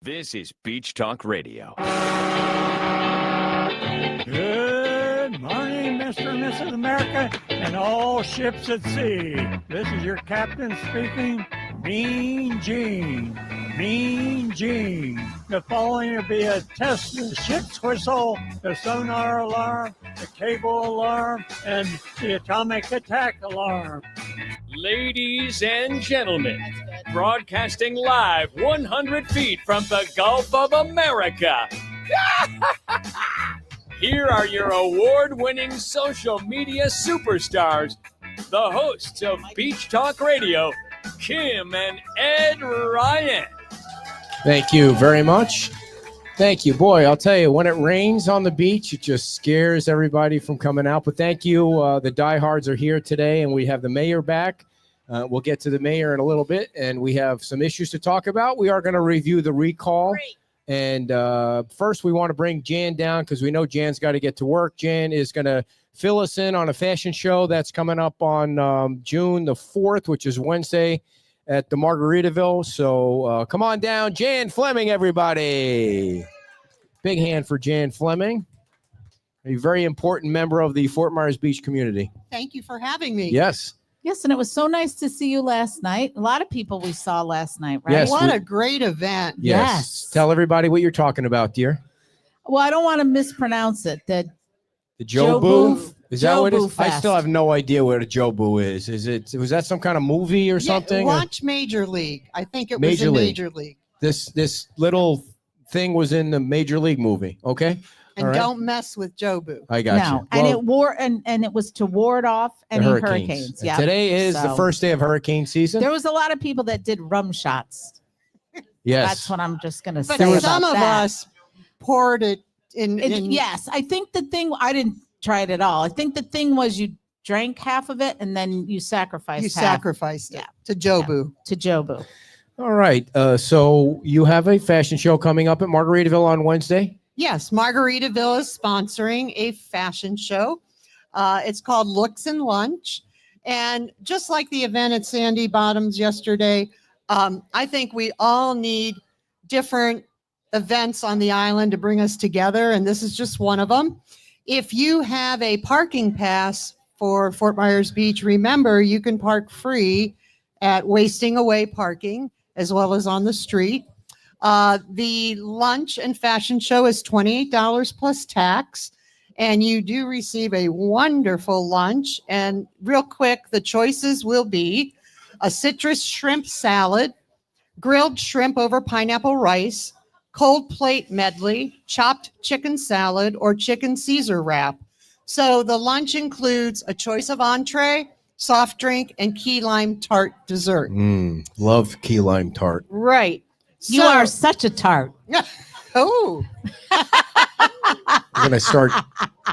This is Beach Talk Radio. Good morning, Mr. and Mrs. America, and all ships at sea. This is your captain speaking, Mean Gene. Mean Gene. The following will be a test of the ship's whistle, the sonar alarm, the cable alarm, and the atomic attack alarm. Ladies and gentlemen, broadcasting live 100 feet from the Gulf of America. Here are your award-winning social media superstars, the hosts of Beach Talk Radio, Kim and Ed Ryan. Thank you very much. Thank you. Boy, I'll tell you, when it rains on the beach, it just scares everybody from coming out. But thank you. The diehards are here today, and we have the mayor back. We'll get to the mayor in a little bit, and we have some issues to talk about. We are going to review the recall. Great. And first, we want to bring Jan down because we know Jan's got to get to work. Jan is going to fill us in on a fashion show that's coming up on June the 4th, which is Wednesday at the Margaritaville. So come on down. Jan Fleming, everybody. Big hand for Jan Fleming, a very important member of the Fort Myers Beach community. Thank you for having me. Yes. Yes, and it was so nice to see you last night. A lot of people we saw last night, right? Yes. What a great event. Yes. Tell everybody what you're talking about, dear. Well, I don't want to mispronounce it. The Jobu? Is that what it is? Jobu I still Fest. have no idea what a Jobu is. Was that some kind of movie or something? Watch Major League. I think it was Major in League. Major League. This little thing was in the Major League movie. Okay. And All right. don't mess with Jobu. I got no, you. and Well, it wore and it was to ward off the any hurricanes. And Yeah. Today is the So, first day of hurricane season. There was a lot of people that did rum shots. Yes. That's what I'm just going to But say some about of that. us poured it in. Yes, I think the thing, I didn't try it at all. I think the thing was you drank half of it and then you sacrificed You half sacrificed it Yeah. to Jobu. to Jobu. All right. So you have a fashion show coming up at Margaritaville on Wednesday. Yes, Margaritaville is sponsoring a fashion show. It's called Looks and Lunch. And just like the event at Sandy Bottoms yesterday, I think we all need different events on the island to bring us together. And this is just one of them. If you have a parking pass for Fort Myers Beach, remember you can park free at Wasting Away Parking as well as on the street. The lunch and fashion show is $28 plus tax, and you do receive a wonderful lunch. And real quick, the choices will be a citrus shrimp salad, grilled shrimp over pineapple rice, cold plate medley, chopped chicken salad, or chicken Caesar wrap. So the lunch includes a choice of entree, soft drink, and key lime tart dessert. Love key lime tart. Right. You are such a tart. Oh, We're going to start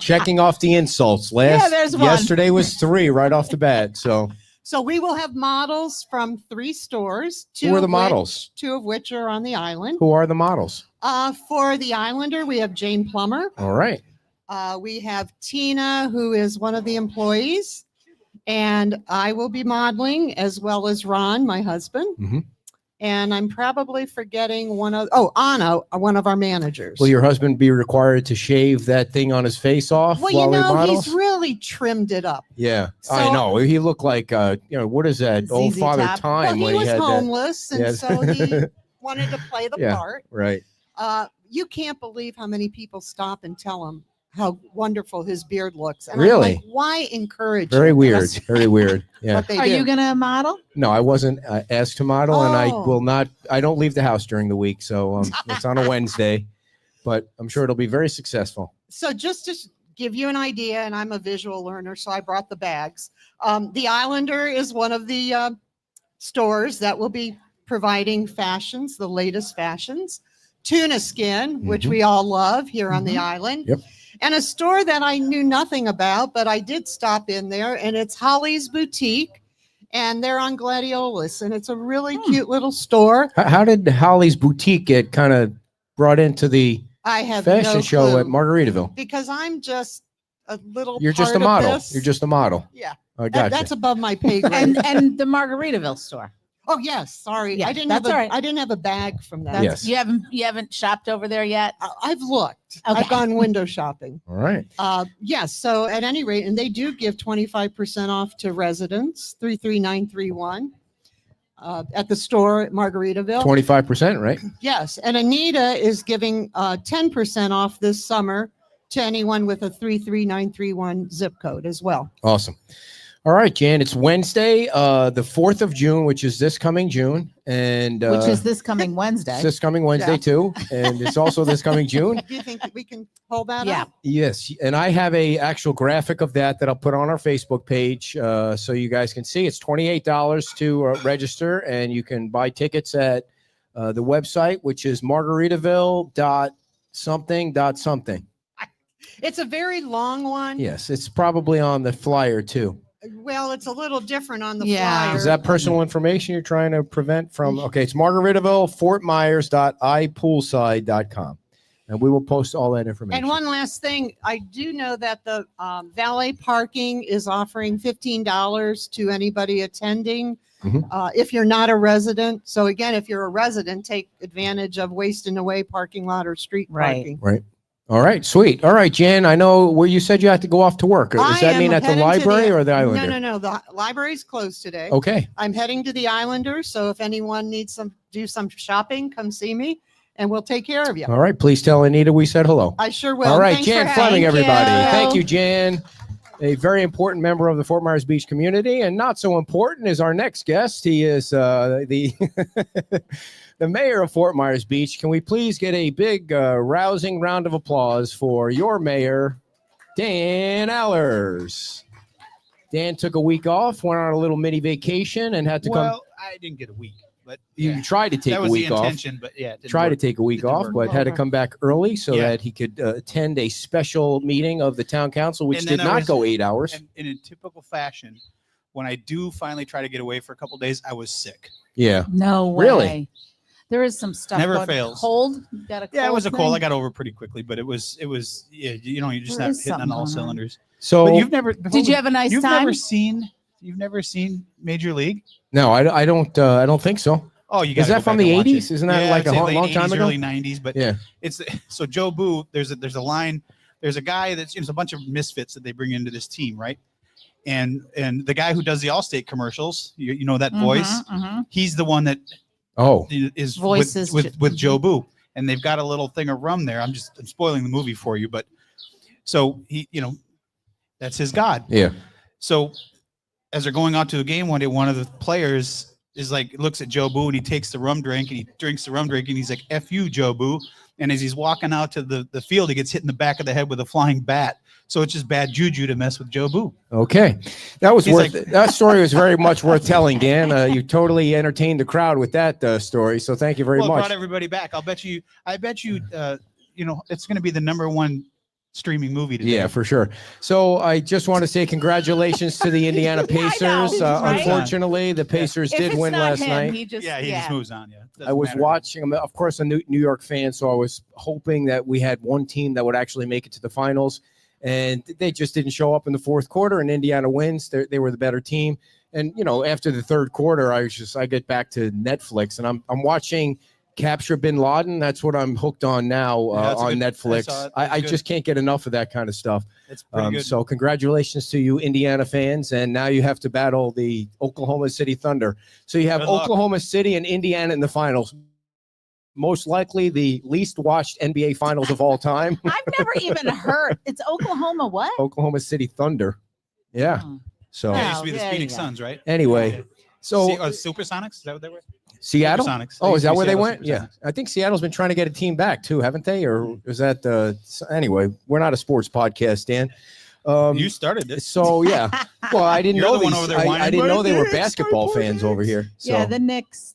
checking off the insults. there's one. Yesterday was 3 right off the bat. So so we will have models from 3 stores. who are the models? 2 of which are on the island. Who are the models? For the Islander, we have Jane Plummer. All right. We have Tina, who is one of the employees. And I will be modeling, as well as Ron, my husband. Mhm. And I'm probably forgetting Anna, one of our managers. Will your husband be required to shave that thing on his face off Well, while you he know, models? he's really trimmed it up. Yeah, I So- know. He looked like, what is that? Old ZZ Father Top. Well, Time he when was he had that. homeless, and Yes. so he wanted to play the Yeah. part. Right. You can't believe how many people stop and tell him how wonderful his beard looks. And I'm Really? like, why encourage? Very him? weird. That's Very weird. Yeah. what they Are do. you going to model? No, I wasn't asked to model, and I Oh. will not. I don't leave the house during the week, so it's on a Wednesday. But I'm sure it'll be very successful. So just to give you an idea, and I'm a visual learner, so I brought the bags. The Islander is one of the stores that will be providing fashions, the latest fashions. Tuna Skin, which Mhm. we all love here on the Mhm. island. Yep. And a store that I knew nothing about, but I did stop in there, and it's Holly's Boutique, and they're on Gladiolus, and it's a really cute little store. How did Holly's Boutique get kind of brought into the I have fashion no show clue, at Margaritaville? because I'm just a little. You're just a part of model. this. You're just a model. Yeah. I got That's above my pay grade. And the Margaritaville store. Oh yes, sorry. Yeah, I didn't that's have all right. I didn't have a bag from that. That's, Yes. You haven't shopped over there yet. I've looked. Okay. I've gone window shopping. All right. Yes. So at any rate, and they do give 25% off to residents, 33931 at the store at Margaritaville. 25%, right? Yes. And Anita is giving 10% off this summer to anyone with a 33931 zip code as well. Awesome. All right, Jan, it's Wednesday, the 4th of June, which is this coming June. And Which is this coming Wednesday. it's this coming Wednesday Yeah. too. And it's also this coming June. Do you think that we can hold that Yeah. up? Yes. And I have a actual graphic of that I'll put on our Facebook page so you guys can see. It's $28 to register, and you can buy tickets at the website, which is margaritaville.something.something. It's a very long one. Yes, it's probably on the flyer too. Well, it's a little different on the Yeah. flyer. Is that personal information you're trying to prevent from? Okay, it's Margaritaville, fortmyers.ipoolside.com. And we will post all that information. And one last thing, I do know that the valet parking is offering $15 to anybody attending Mhm. if you're not a resident. So again, if you're a resident, take advantage of wasting away parking lot or street Right. parking. All right, sweet. All right, Jan, I know where you said you had to go off to work. Does I that mean am at the heading to library or the Islander? No. The library's closed today. Okay. I'm heading to the Islander. So if anyone needs do some shopping, come see me and we'll take care of you. All right, please tell Anita we said hello. I sure will. All right, Thanks for Jan having Fleming, me. everybody. you. Thank you, Jan. A very important member of the Fort Myers Beach community, and not so important is our next guest. He is the the mayor of Fort Myers Beach. Can we please get a big, rousing round of applause for your mayor, Dan Allers? Dan took a week off, went on a little mini vacation, and had to come. Well, I didn't get a week, but You yeah, tried to take that a was week the off. intention. But yeah, it didn't Tried to work. take a week Didn't off, work. but had to come back early so Yeah. that he could attend a special meeting of the town council, which And did then I not was- go 8 hours. And in a typical fashion, when I do finally try to get away for a couple days, I was sick. Yeah. No way. Really? There is some stuff. Never going- fails. Cold? You got a Yeah, it was a cold. I thing? got over pretty quickly, but it was yeah, you're just There not is hitting on something all going on. cylinders. So But you've never Did you have a nice you've time? never seen Major League? no, I don't think so. Oh, you Is gotta that go from back the and watch 80s? it. Isn't that Yeah, like I'd a say long late time 80s, ago? early 90s, but Yeah. it's so Joe Boo. There's a line. There's a guy that's there's a bunch of misfits that they bring into this team, right? And the guy who does the Allstate commercials, you know that voice. Mhm. He's the one that Oh, is Voices with Joe Boo, and they've got a little thing of rum there. I'm spoiling the movie for you, but so he, that's his god. yeah. So as they're going out to the game one day, one of the players is like looks at Joe Boo and he takes the rum drink and he drinks the rum drink and he's like, "F you, Joe Boo." And as he's walking out to the field, he gets hit in the back of the head with a flying bat. So it's just bad juju to mess with Joe Boo. Okay. That was He's worth like- that story was very much worth telling, Dan. You totally entertained the crowd with that story. So thank you very Well, it much. brought everybody back. I bet you, it's going to be the #1 streaming movie today. Yeah, for sure. So I just want to say congratulations to the Indiana I know, Pacers. right? Unfortunately, the Pacers If did it's win not last him, night. He just, He just moves on. Yeah. I was watching. I'm, of course, a New York fan, so I was hoping that we had one team that would actually make it to the finals, and they just didn't show up in the fourth quarter. And Indiana wins. They were the better team. And after the third quarter, I get back to Netflix, and I'm watching Capture Bin Laden. That's what I'm hooked on now Yeah, that's a on good- I Netflix. saw it. I That's good. just can't get enough of that kind of stuff. It's pretty good. So congratulations to you, Indiana fans. And now you have to battle the Oklahoma City Thunder. So you have Good luck. Oklahoma City and Indiana in the finals. Most likely the least watched NBA finals of all time. I've never even heard. It's Oklahoma what? Oklahoma City Thunder. Yeah. Oh. So Yeah, it used to be the there Phoenix you go. Suns, right? anyway, so Supersonics? Is that what they were? Seattle. Supersonics. Oh, They is used to that be where they Seattle went? Yeah. Supersonics. I think Seattle's been trying to get a team back too, haven't they? Or is that anyway, we're not a sports podcast, Dan. You started this. So yeah. Well, I didn't You're know the one these. over there I whining, didn't know they were "My Knicks, basketball my fans over here. So Yeah, the Knicks,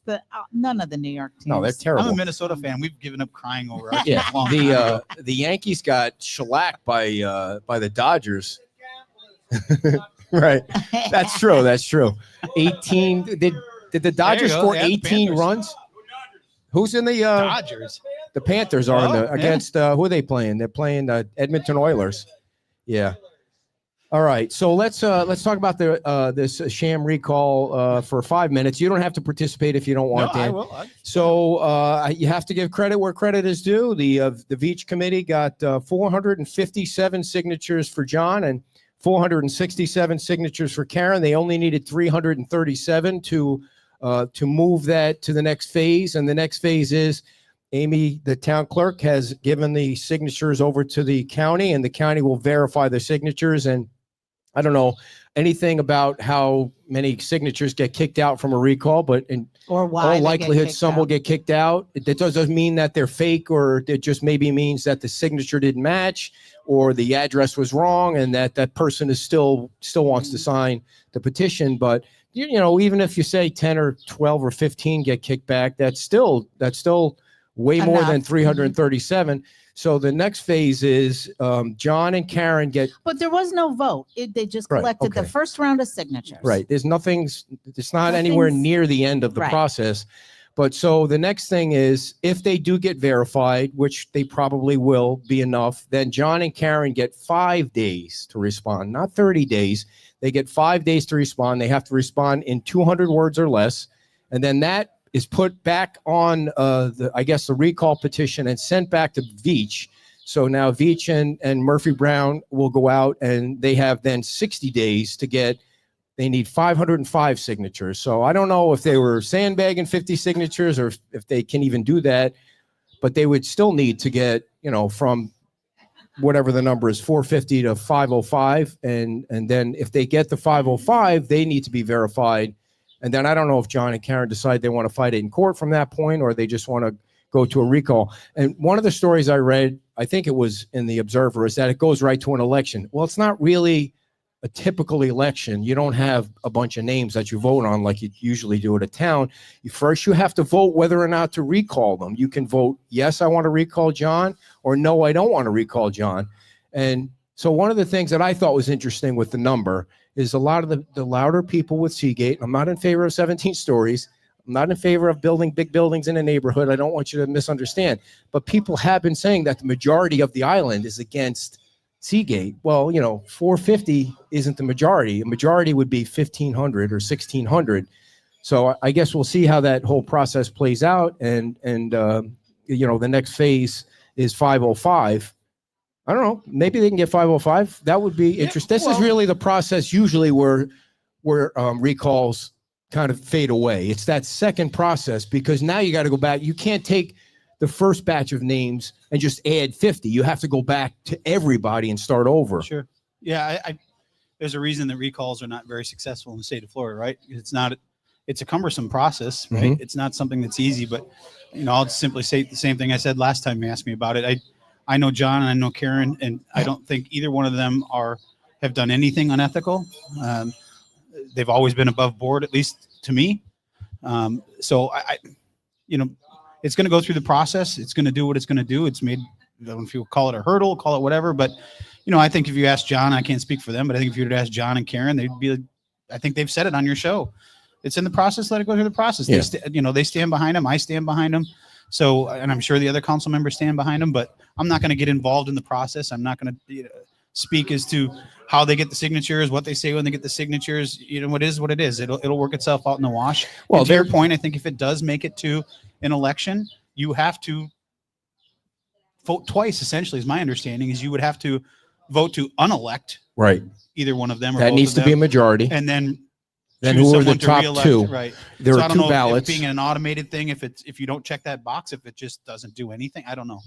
none of the New York teams. no, they're I'm a terrible. Minnesota fan. We've given up crying over our Yeah, team a long time ago. the Yankees got shellacked by the Dodgers. Right. That's true. That's true. 18. Did the Dodgers go. score Yeah, the 18 Panthers. runs? Who's in the Dodgers. the Panthers are in Oh, the yeah. against who are they playing? They're playing the Edmonton Oilers. Yeah. All right, so let's talk about this sham recall for 5 minutes. You don't have to participate if you don't want, No, I Dan. will. So you have to give credit where credit is due. The Veach committee got 457 signatures for John and 467 signatures for Karen. They only needed 337 to move that to the next phase. And the next phase is Amy, the town clerk, has given the signatures over to the county, and the county will verify the signatures. And I don't know anything about how many signatures get kicked out from a recall, but in Or why? all they get likelihood, kicked some will out. get kicked out. That doesn't mean that they're fake, or it just maybe means that the signature didn't match, or the address was wrong, and that person is still wants to sign the petition. But you know, even if you say 10 or 12 or 15 get kicked back, that's still way more than Enough. 337. So the next phase is John and Karen get But there was no vote. They just Right, collected the okay. first round of signatures. right. It's not anywhere Nothing's- near the end of the Right. process. But so the next thing is, if they do get verified, which they probably will be enough, then John and Karen get 5 days to respond, not 30 days. They get 5 days to respond. They have to respond in 200 words or less. And then that is put back on the recall petition and sent back to Veach. So now Veach and Murphy Brown will go out, and they have then 60 days to get. They need 505 signatures. So I don't know if they were sandbagging 50 signatures or if they can even do that, but they would still need to get, from whatever the number is, 450 to 505. And then if they get the 505, they need to be verified. And then I don't know if John and Karen decide they want to fight it in court from that point, or they just want to go to a recall. And one of the stories I read, I think it was in the Observer, is that it goes right to an election. Well, it's not really a typical election. You don't have a bunch of names that you vote on like you usually do at a town. First, you have to vote whether or not to recall them. You can vote, yes, I want to recall John, or no, I don't want to recall John. And so one of the things that I thought was interesting with the number is a lot of the louder people with Seagate. I'm not in favor of 17 stories. I'm not in favor of building big buildings in a neighborhood. I don't want you to misunderstand. But people have been saying that the majority of the island is against Seagate. Well, 450 isn't the majority. A majority would be 1,500 or 1,600. So I guess we'll see how that whole process plays out. And the next phase is 505. I don't know. Maybe they can get 505. That would be interesting. This is really the process usually where recalls kind of fade away. It's that second process, because now you got to go back. You can't take the first batch of names and just add 50. You have to go back to everybody and start over. Sure. Yeah. There's a reason that recalls are not very successful in the state of Florida, right? It's a cumbersome process, right? It's not something that's easy, but I'll simply say the same thing I said last time you asked me about it. I know John and I know Karen, and I don't think either one of them have done anything unethical. They've always been above board, at least to me. So it's going to go through the process. It's going to do what it's going to do. It's made, I don't know if you call it a hurdle, call it whatever, but I think if you ask John, I can't speak for them, but I think if you were to ask John and Karen, they'd be like, I think they've said it on your show. It's in the process. Let it go through the process. Yeah. They stand behind him. I stand behind him. So, and I'm sure the other council members stand behind him, but I'm not going to get involved in the process. I'm not going to speak as to how they get the signatures, what they say when they get the signatures. What is what it is. It'll work itself out in the wash. Well, And to your point, I think if it does make it to an election, you have to vote twice, essentially, is my understanding, is you would have to vote to unelect Right. either one of them. Or That both needs of to be a them, majority. and then Then choose who are the someone to top reelect, two? Right. There So I are don't two know ballots. If being an automated thing, if you don't check that box, if it just doesn't do anything, I don't know.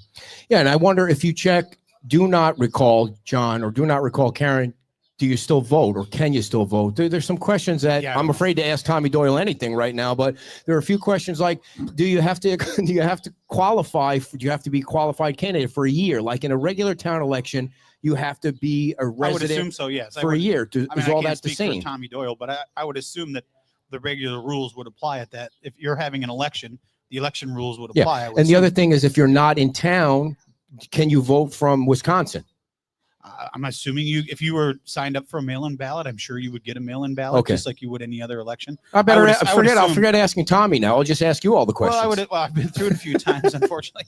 Yeah, and I wonder if you check do not recall John or do not recall Karen, do you still vote or can you still vote? There's some questions that Yeah. I'm afraid to ask Tommy Doyle anything right now, but there are a few questions like, do you have to qualify? Do you have to be a qualified candidate for a year? Like in a regular town election, you have to be a I would assume resident so, yes. for a year. Is I all can't that the speak for same? Tommy Doyle, but I would assume that the regular rules would apply at that. If you're having an election, the election rules would apply. I would And the other assume. thing is, if you're not in town, can you vote from Wisconsin? I'm assuming if you were signed up for a mail-in ballot, I'm sure you would get a mail-in ballot, Okay. just like you would any other election. I better would ass- I would I'll assume- forget asking Tommy now. I'll just ask you all the questions. Well, I've been through it a few times, unfortunately,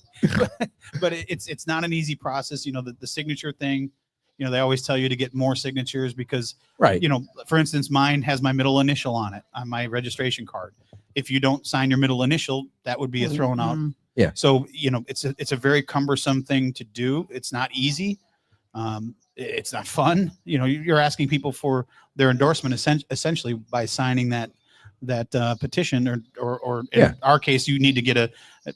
but it's not an easy process. The signature thing, They always tell you to get more signatures because, Right. for instance, mine has my middle initial on it on my registration card. If you don't sign your middle initial, that would be a thrown out. Yeah. So, it's a very cumbersome thing to do. It's not easy. It's not fun. You're asking people for their endorsement essentially by signing that petition or in our case, you need to get I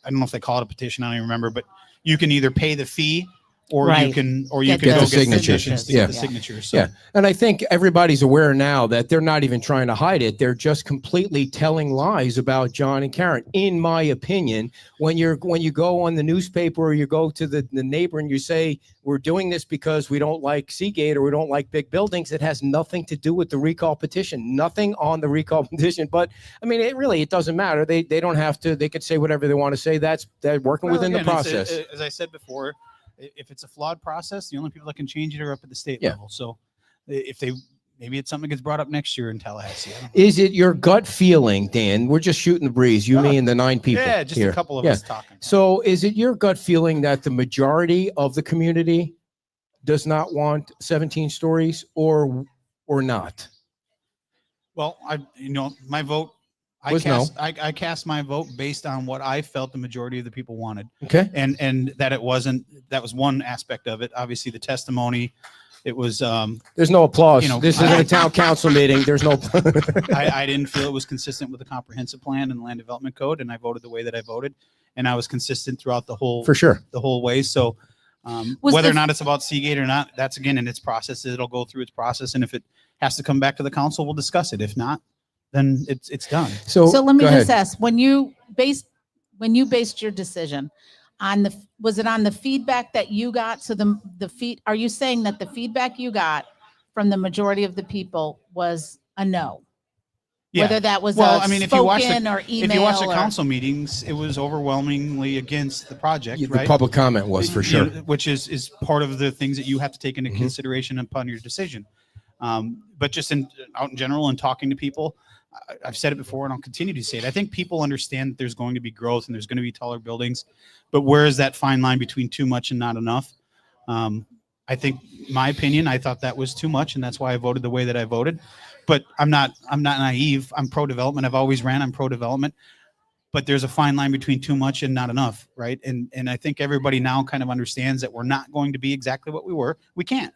don't know if they call it a petition. I don't even remember, but you can either pay the fee or Right. you can Get go the get the signatures. signatures to Yeah. get the signatures. So, Yeah. And I think everybody's aware now that they're not even trying to hide it. They're just completely telling lies about John and Karen, in my opinion. When you go on the newspaper or you go to the neighbor and you say, we're doing this because we don't like Seagate or we don't like big buildings, it has nothing to do with the recall petition, nothing on the recall petition. But I mean, it doesn't matter. They don't have to, they could say whatever they want to say. They're working Well, within the again, process. as I said before, if it's a flawed process, the only people that can change it are up at the state Yeah. level. So maybe it's something that gets brought up next year in Tallahassee. I don't know. Is it your gut feeling, Dan? We're just shooting the breeze, you, me, and the 9 people. Yeah, just here. a couple of Yeah. us talking. So is it your gut feeling that the majority of the community does not want 17 stories or not? Well, my vote, I Was no. cast my vote based on what I felt the majority of the people wanted. Okay. And that that was one aspect of it. Obviously the testimony, it was, There's no applause. This isn't I- a town council meeting. There's no. I didn't feel it was consistent with the comprehensive plan and the land development code. And I voted the way that I voted. And I was consistent throughout the whole For sure. way. So Was whether the- or not it's about Seagate or not, that's again in its process. It'll go through its process. And if it has to come back to the council, we'll discuss it. If not, then it's done. So let me go just ahead. ask, when you based your decision on was it on the feedback that you got? So are you saying that the feedback you got from the majority of the people was a no? Yeah. Whether that was Well, a I mean, if you watch spoken or email if you watch the or- council meetings, it was overwhelmingly against the project, The right? public comment was for sure. Which is part of the things that you have to take into consideration upon your decision. But just out in general and talking to people, I've said it before and I'll continue to say it. I think people understand that there's going to be growth and there's going to be taller buildings, but where is that fine line between too much and not enough? I think, my opinion, I thought that was too much, and that's why I voted the way that I voted. But I'm not naive. I'm pro-development. I've always ran. I'm pro-development. But there's a fine line between too much and not enough, right? And I think everybody now kind of understands that we're not going to be exactly what we were. We can't.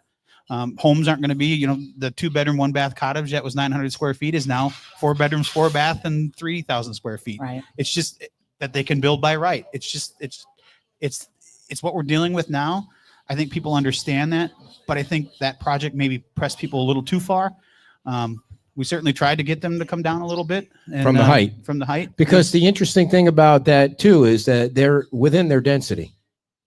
Homes aren't going to be, the 2-bedroom, 1-bath cottage that was 900 square feet is now 4 bedrooms, 4 bath, and 3,000 square feet. Right. It's just that they can build by right. It's what we're dealing with now. I think people understand that, but I think that project maybe pressed people a little too far. We certainly tried to get them to come down a little bit From the height. From the height, Because the interesting thing about that too is that they're within their density.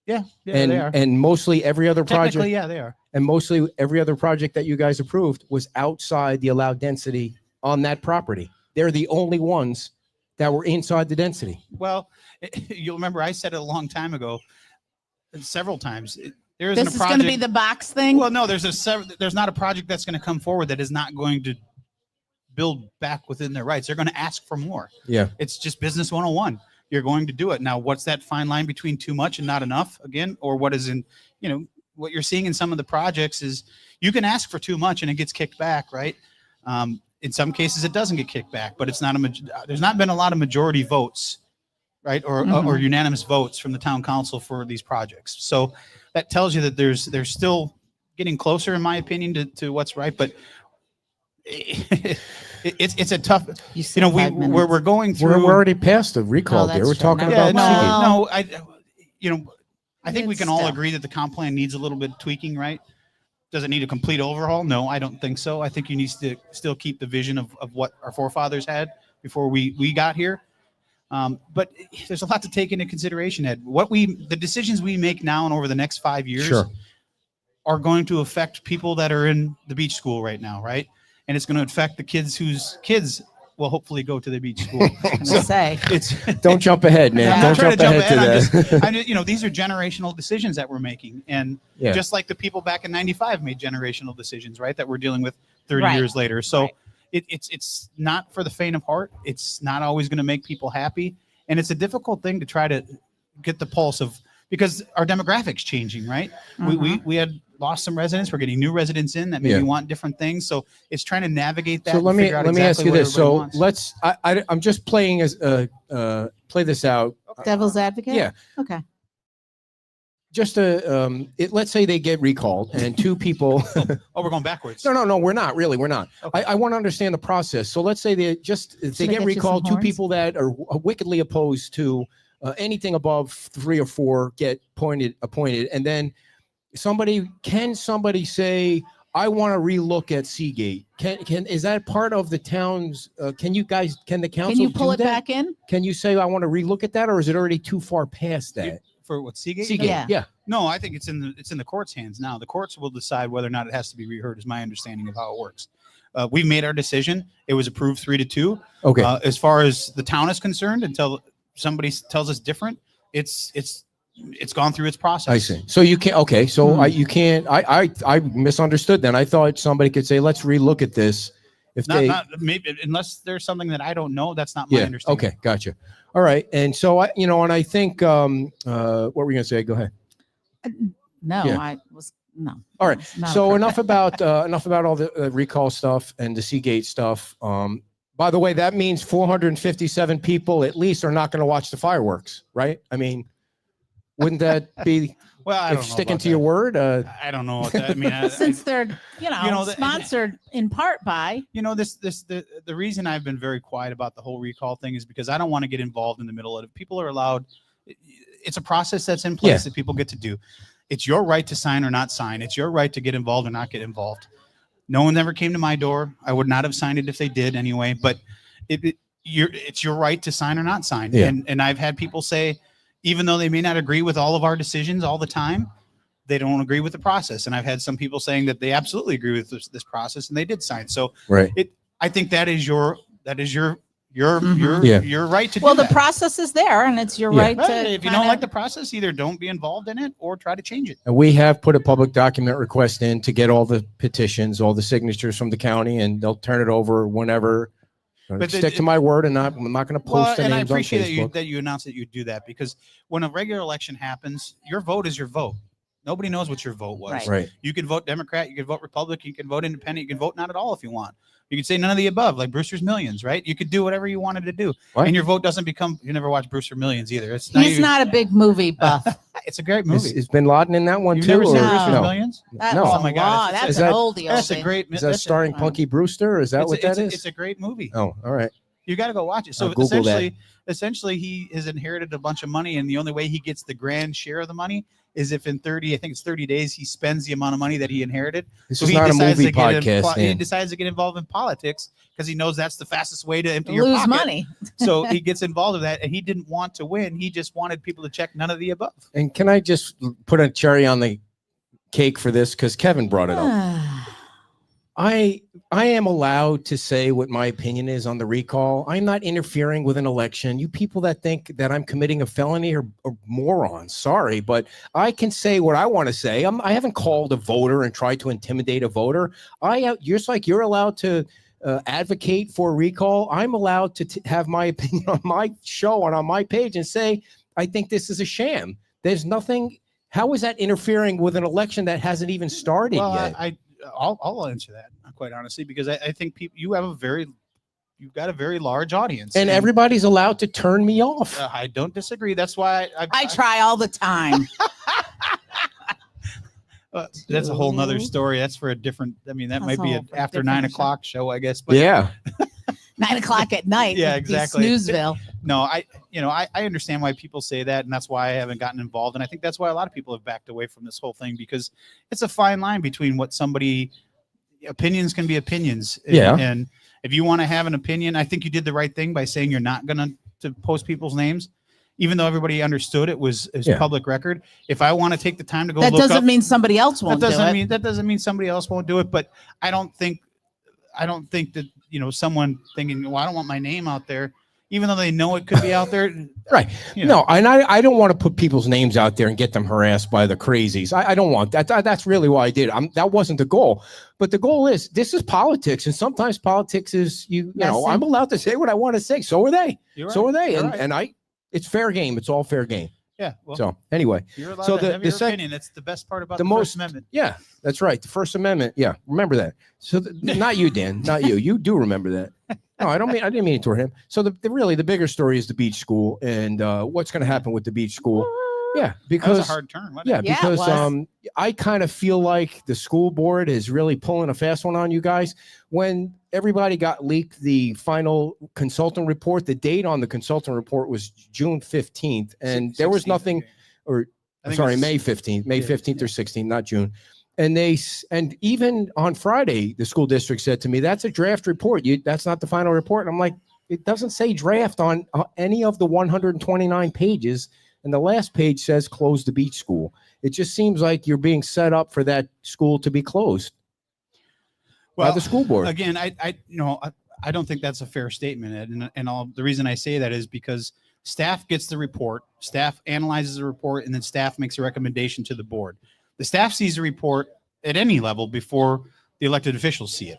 yeah, and they are. and mostly every other Technically, project yeah, they are. and mostly every other project that you guys approved was outside the allowed density on that property. They're the only ones that were inside the density. Well, you'll remember I said it a long time ago, several times. There isn't This a is project. going to be the box thing? Well, no, there's not a project that's going to come forward that is not going to build back within their rights. They're going to ask for more. Yeah. It's just business 101. You're going to do it. Now, what's that fine line between too much and not enough again? Or what is what you're seeing in some of the projects is you can ask for too much and it gets kicked back, right? In some cases it doesn't get kicked back, but it's not there's not been a lot of majority votes, right? Or unanimous votes from the town council for these projects. So that tells you that they're still getting closer, in my opinion, to what's right. But it's a tough, You said 5 minutes. we're going through. We're already past the recall No, there. that's We're true. talking Yeah, about Yeah, Seagate. I think we It's can all still- agree that the comp plan needs a little bit of tweaking, right? Does it need a complete overhaul? No, I don't think so. I think you need to still keep the vision of what our forefathers had before we got here. But there's a lot to take into consideration, Ed. The decisions we make now and over the next 5 years Sure. are going to affect people that are in the beach school right now, right? And it's going to affect the kids whose kids will hopefully go to the beach school. I'm gonna say. it's Don't jump ahead, man. Yeah. I'm Don't not trying jump to jump ahead ahead. to that. I'm just, these are generational decisions that we're making. And Yeah. just like the people back in 95 made generational decisions, right? That we're dealing with 30 Right. years later. So Right. it's not for the faint of heart. It's not always going to make people happy. And it's a difficult thing to try to get the pulse of, because our demographics changing, right? We had lost some residents. We're getting new residents in that maybe Yeah. want different things. So it's trying to navigate that. So and let me figure out ask exactly you what this. everybody So wants. let's I'm just playing as play this out. Devil's advocate? Yeah. Okay. Just let's say they get recalled and two people. Oh, we're going backwards. No, we're not really. We're not. Okay. I want to understand the process. So let's say if Should they I get get you some recalled, two horns? people that are wickedly opposed to anything above 3 or 4 get appointed, and then can somebody say, I want to relook at Seagate? Is that part of the town's? Can the council? Can you pull do it that? back in? Can you say I want to relook at that, or is it already too far past that? For what, Seagate? Seagate, Yeah. yeah. No, I think it's in the court's hands now. The courts will decide whether or not it has to be reheard, is my understanding of how it works. We've made our decision. It was approved 3-2. Okay. As far as the town is concerned, until somebody tells us different, it's gone through its process. I see. So you can't. Okay. So you can't. I misunderstood. Then I thought somebody could say, "Let's relook at this." If Not maybe unless there's something that I don't know. That's not my yeah. understanding. Okay. Gotcha. All right. And so and I think what were you gonna say? Go ahead. No, Yeah. no. All right. It's not So appropriate. enough about all the recall stuff and the Seagate stuff. By the way, that means 457 people at least are not going to watch the fireworks, right? I mean, wouldn't that be Well, I if don't know sticking about to your that. word? I don't know. What that, I mean, Since they're, the- sponsored in part by, the reason I've been very quiet about the whole recall thing is because I don't want to get involved in the middle of it. People are allowed. It's a process that's in place Yeah. that people get to do. It's your right to sign or not sign. It's your right to get involved or not get involved. No one ever came to my door. I would not have signed it if they did anyway. But it's your right to sign or not sign. Yeah. And I've had people say, even though they may not agree with all of our decisions all the time, they don't agree with the process. And I've had some people saying that they absolutely agree with this process and they did sign. So Right. I think that is your Mhm. Yeah. your right to well, do the that. process is there and it's your Yeah. right Right, to. if you don't like the process, either don't be involved in it or try to change it. And we have put a public document request in to get all the petitions, all the signatures from the county, and they'll turn it over whenever. But Stick to my word, and I'm not going to Well, post the and I names on appreciate Facebook. that you announced that you do that, because when a regular election happens, your vote is your vote. Nobody knows what your vote was. Right. Right. You can vote Democrat, you can vote Republican, you can vote Independent, you can vote not at all if you want. You could say none of the above, like Brewster's Millions, right? You could do whatever you wanted to do, What? and your vote doesn't become. You never watch Brewster Millions either. It's He's even- not a big movie buff. It's a great Is, movie. is Bin Laden in that one You've too? never seen or- Brewster's No. Millions? That No. was Oh my God, wow, it's- that's is an that- oldie. That's a oldie. great. Is that that's a- starring Punky Brewster? Is that it's what a- that it's a- is? It's a great movie. Oh, all right. You got to go watch it. So I'll Google that. essentially, he has inherited a bunch of money, and the only way he gets the grand share of the money is if in 30 days, he spends the amount of money that he inherited. This So is he not a decides movie to get podcast. he Dan. decides to get involved in politics because he knows that's the fastest way to empty your Lose pocket. money. So he gets involved in that, and he didn't want to win. He just wanted people to check none of the above. And can I just put a cherry on the cake for this? Because Kevin brought it up. I am allowed to say what my opinion is on the recall. I'm not interfering with an election. You people that think that I'm committing a felony are morons. Sorry, but I can say what I want to say. I haven't called a voter and tried to intimidate a voter. Just like you're allowed to advocate for recall, I'm allowed to have my opinion on my show and on my page and say, I think this is a sham. There's nothing. How is that interfering with an election that hasn't even started Well, yet? I'll answer that, quite honestly, because I think you've got a very large audience, and everybody's allowed to turn me off. I don't disagree. That's why I try all the time. That's a whole nother story. That's for a different. I mean, that That's might be a an whole after different 9 show. o'clock show, I guess. But Yeah. 9:00 at night. Yeah, it'd be exactly. Snoozeville. no, I understand why people say that, and that's why I haven't gotten involved. And I think that's why a lot of people have backed away from this whole thing, because it's a fine line between opinions can be opinions. Yeah. And if you want to have an opinion, I think you did the right thing by saying you're not going to post people's names, even though everybody understood it was Yeah. public record. If I want to take the time to go That look doesn't up, mean somebody else won't do it. that doesn't mean somebody else won't do it. But I don't think that someone thinking, well, I don't want my name out there, even though they know it could be out there. Right. You know. No, and I don't want to put people's names out there and get them harassed by the crazies. I don't want that. That's really why I did. That wasn't the goal. But the goal is, this is politics. And sometimes politics is, you know, Messy. I'm allowed to say what I want to say. So are they. You're So right. are they. You're And right. it's fair game. It's all fair game. Yeah. Well, So anyway, you're allowed so to the- have the your sec- opinion. That's the best part about the the most- First Amendment. yeah, that's right. The First Amendment. Yeah, remember that. So not you, Dan, not you. You do remember that. No, I didn't mean it toward him. So the bigger story is the beach school and what's going to happen with the beach school. Yeah, That was because a hard turn. Wasn't yeah, it? Yeah, it because was. I kind of feel like the school board is really pulling a fast one on you guys. When everybody got leaked the final consultant report, the date on the consultant report was June 15th, and there was 16th, nothing, or I think sorry, it's- May 15th, May Yeah, 15th or 16th, not June. And and even on Friday, the school district said to me, "That's a draft report. That's not the final report." And I'm like, it doesn't say draft on any of the 129 pages. And the last page says close the beach school. It just seems like you're being set up for that school to be closed by the school board. Again, I don't think that's a fair statement, Ed. And the reason I say that is because staff gets the report, staff analyzes the report, and then staff makes a recommendation to the board. The staff sees the report at any level before the elected officials see it.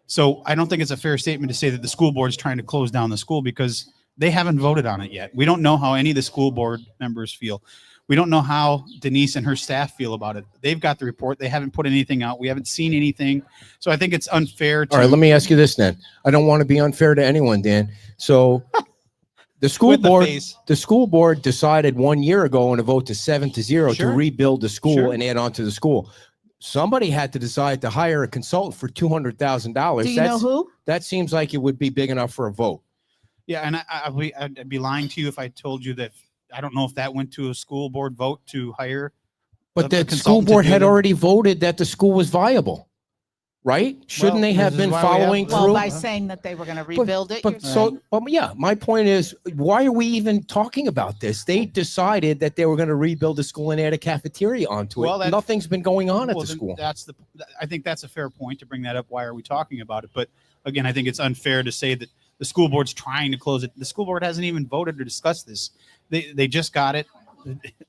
So I don't think it's a fair statement to say that the school board is trying to close down the school because they haven't voted on it yet. We don't know how any of the school board members feel. We don't know how Denise and her staff feel about it. They've got the report. They haven't put anything out. We haven't seen anything. So I think it's unfair to. All right, let me ask you this then. I don't want to be unfair to anyone, Dan. So the school With the board, face. the school board decided 1 year ago in a vote to 7-0 Sure. to rebuild the school Sure. and add on to the school. Somebody had to decide to hire a consultant for $200,000. Do you know who? That seems like it would be big enough for a vote. Yeah, and I'd be lying to you if I told you that I don't know if that went to a school board vote to hire. But a the school consultant to board do had the- already voted that the school was viable, right? Shouldn't Well, they have this is been why we have- following Well, through? by saying that they were going to rebuild it. But you're- so, yeah, my point is, why are we even talking about this? They decided that they were going to rebuild the school and add a cafeteria onto Well, it. that- Nothing's been going on at Well, the then school. I think that's a fair point to bring that up. Why are we talking about it? But again, I think it's unfair to say that the school board's trying to close it. The school board hasn't even voted to discuss this. They just got it.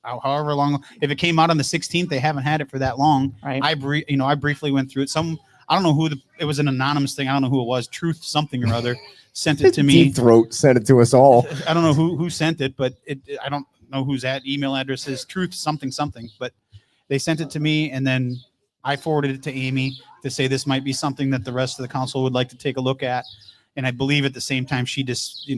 However long, if it came out on the 16th, they haven't had it for that long. Right. I briefly went through it. I don't know who it was, an anonymous thing. I don't know who it was. Truth something or other sent it to me. Deep Throat sent it to us all. I don't know who sent it, but I don't know whose email address is truth something, but they sent it to me, and then I forwarded it to Amy to say this might be something that the rest of the council would like to take a look at. And I believe at the same time, she just,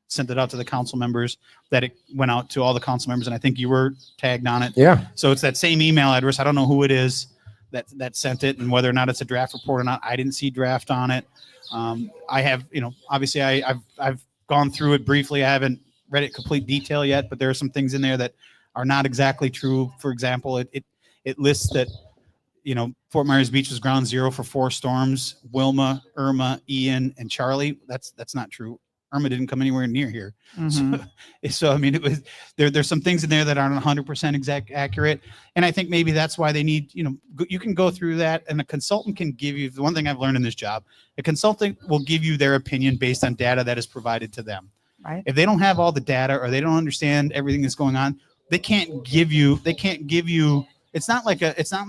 sent it out to the council members, that it went out to all the council members. And I think you were tagged on it. Yeah. So it's that same email address. I don't know who it is that sent it, and whether or not it's a draft report or not. I didn't see draft on it. I have, obviously I've gone through it briefly. I haven't read it complete detail yet, but there are some things in there that are not exactly true. For example, it lists that, Fort Myers Beach was ground zero for 4 storms: Wilma, Irma, Ian, and Charlie. That's not true. Irma didn't come anywhere near here. Mhm. So I mean, it was there's some things in there that aren't 100% accurate, and I think maybe that's why they need, you can go through that, and a consultant can give you the one thing I've learned in this job. A consultant will give you their opinion based on data that is provided to them. Right. If they don't have all the data or they don't understand everything that's going on, they can't give you. It's not like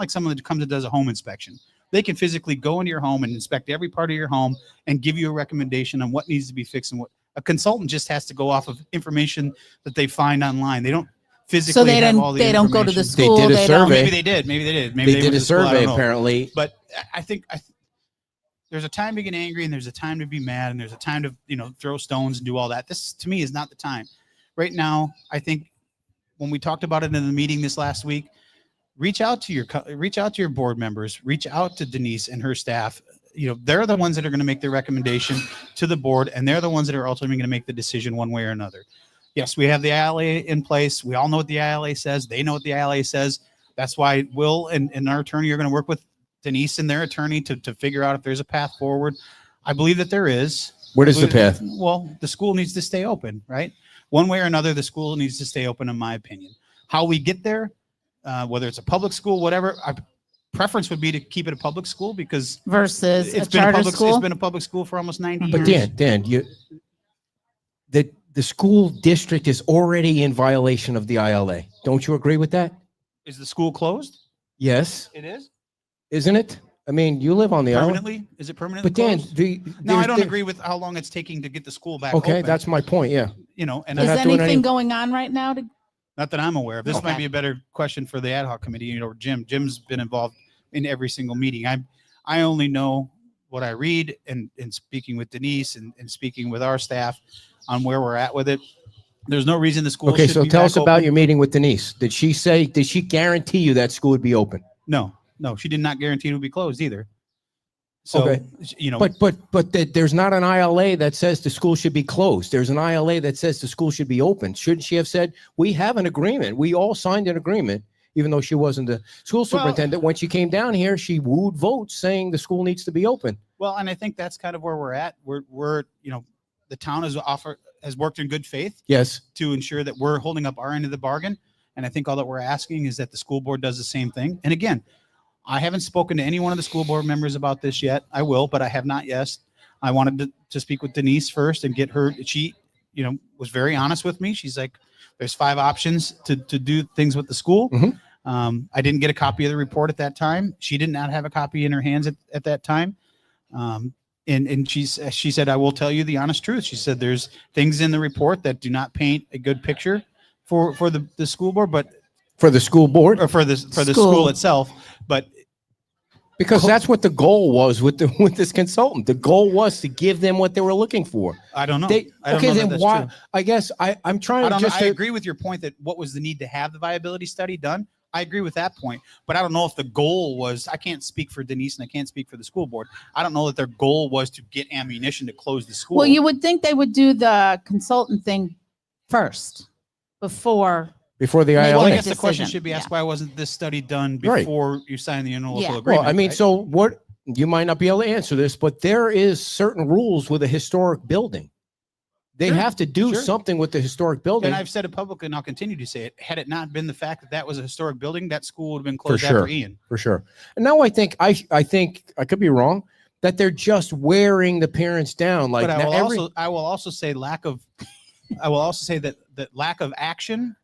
someone that comes and does a home inspection. They can physically go into your home and inspect every part of your home and give you a recommendation on what needs to be fixed and what. A consultant just has to go off of information that they find online. They don't physically So they have don't. all the They don't go to the information. They school. did a don't- survey. Maybe they did. Maybe They went did to a the school, I survey, don't know. apparently. But I think there's a time to get angry and there's a time to be mad and there's a time to throw stones and do all that. This to me is not the time. Right now, I think when we talked about it in the meeting this last week, reach out to your board members, reach out to Denise and her staff. They're the ones that are going to make the recommendation to the board, and they're the ones that are ultimately going to make the decision one way or another. Yes, we have the ILA in place. We all know what the ILA says. They know what the ILA says. That's why Will and our attorney are going to work with Denise and their attorney to figure out if there's a path forward. I believe that there is. What is the I believe- path? Well, the school needs to stay open, right? One way or another, the school needs to stay open, in my opinion. How we get there, whether it's a public school, whatever, preference would be to keep it a public school because versus a it's been a charter public school. it's been a public school for almost 90 But years. Dan, the school district is already in violation of the ILA. Don't you agree with that? Is the school closed? Yes, It is. isn't it? I mean, you live on the island. Permanently? Is it permanently But Dan, closed? No, I there's- don't there- agree with how long it's taking to get the school back Okay, open. that's my point. Yeah. and They're Is not doing anything any- going on right now? Not that I'm aware of. This might Okay. be a better question for the ad hoc committee. You know, Jim. Jim's been involved in every single meeting. I only know what I read and speaking with Denise and speaking with our staff on where we're at with it. There's no reason the school. Okay, should so be tell back us about open. your meeting with Denise. Did she guarantee you that school would be open? No, she did not guarantee it would be closed either. So, Okay. you know, But there's not an ILA that says the school should be closed. There's an ILA that says the school should be open. Shouldn't she have said, we have an agreement? We all signed an agreement, even though she wasn't the school superintendent. When she came down here, she wooed votes saying the school needs to be open. well, and I think that's kind of where we're at. We're you know, the town has worked in good faith Yes. to ensure that we're holding up our end of the bargain. And I think all that we're asking is that the school board does the same thing. And again, I haven't spoken to any one of the school board members about this yet. I will, but I have not yet. I wanted to speak with Denise first and get her. She, you know, was very honest with me. She's like, there's 5 options to do things with the school. Mhm. I didn't get a copy of the report at that time. She did not have a copy in her hands at that time. And she said, I will tell you the honest truth. She said, there's things in the report that do not paint a good picture for the school board, but For the school board, or for the school itself. But because that's what the goal was with this consultant. The goal was to give them what they were looking for. I don't know. They, I don't okay, know that then that's why? true. I guess I'm trying I to don't know. just. I agree with your point that what was the need to have the viability study done. I agree with that point, but I don't know if the goal was, I can't speak for Denise and I can't speak for the school board. I don't know that their goal was to get ammunition to close the school. Well, you would think they would do the consultant thing first before. Before the Well, Well, I ILA. guess the question decision, should be asked, yeah. why wasn't this study done Right. before you signed the interlocal Yeah. agreement? Well, I mean, right? so what? You might not be able to answer this, but there is certain rules with a historic building. They Sure, have to do sure. something with the historic building. And I've said it publicly and I'll continue to say it. Had it not been the fact that that was a historic building, that school would have been closed sure. after Ian. For sure. And now I think I think I could be wrong that they're just wearing the parents down. Like But now I will also say I will also say that lack of action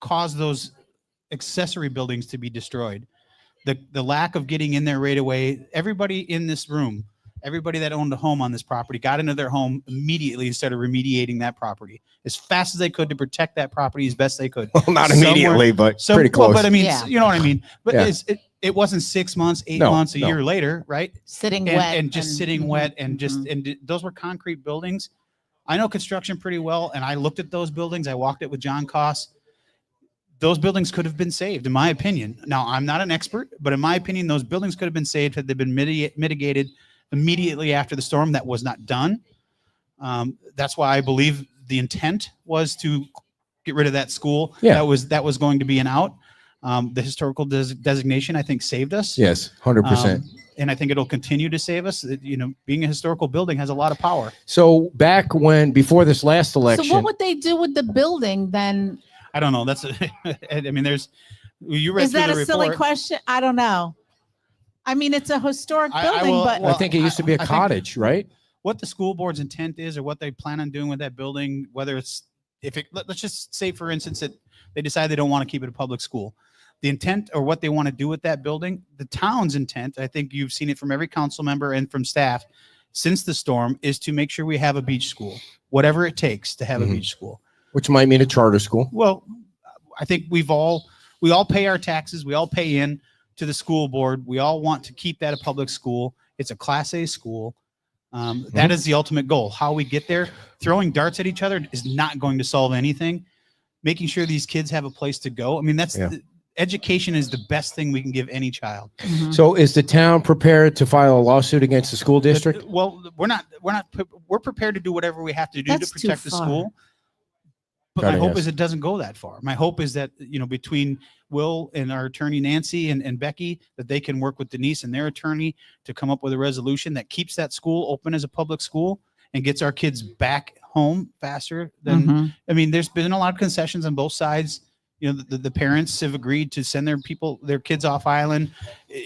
caused those accessory buildings to be destroyed. The lack of getting in there right away. Everybody in this room, everybody that owned a home on this property got into their home immediately and started remediating that property as fast as they could to protect that property as best they could. well, not Somewhere- immediately, but So, pretty close. well, but I mean, Yeah. you know what I mean? But Yeah. it wasn't 6 months, 8 No, months, a no. year later, right? Sitting and, wet and just sitting mhm, wet and just mhm. and those were concrete buildings. I know construction pretty well, and I looked at those buildings. I walked it with John Koss. Those buildings could have been saved, in my opinion. Now, I'm not an expert, but in my opinion, those buildings could have been saved had they been mitigated immediately after the storm. That was not done. That's why I believe the intent was to get rid of that school. Yeah. That was going to be an out. The historical designation, I think, saved us. yes, 100%. And I think it'll continue to save us. You know, being a historical building has a lot of power. So back before this last So election, what would they do with the building then? I don't know. That's I mean, you read Is through that the a silly report. question? I don't know. I mean, it's a historic I building, will- but I think it used to be a I think- cottage, right? What the school board's intent is, or what they plan on doing with that building, whether it's let's just say, for instance, that they decide they don't want to keep it a public school. The intent or what they want to do with that building, the town's intent, I think you've seen it from every council member and from staff since the storm, is to make sure we have a beach school, whatever it takes to have Mhm. a beach school. Which might mean a charter school. Well, I think we all pay our taxes. We all pay in to the school board. We all want to keep that a public school. It's a Class A school. That is the ultimate goal. How we get there, throwing darts at each other is not going to solve anything. Making sure these kids have a place to go. I mean, Yeah. Education is the best thing we can give any child. Mhm. So is the town prepared to file a lawsuit against the school district? Well, we're prepared to do whatever we have to do That's to too protect the far. school. But Gotta my hope guess. is it doesn't go that far. My hope is that, you know, between Will and our attorney Nancy and Becky, that they can work with Denise and their attorney to come up with a resolution that keeps that school open as a public school and gets our kids back home faster than, Mhm. I mean, there's been a lot of concessions on both sides. You know, the parents have agreed to send their kids off island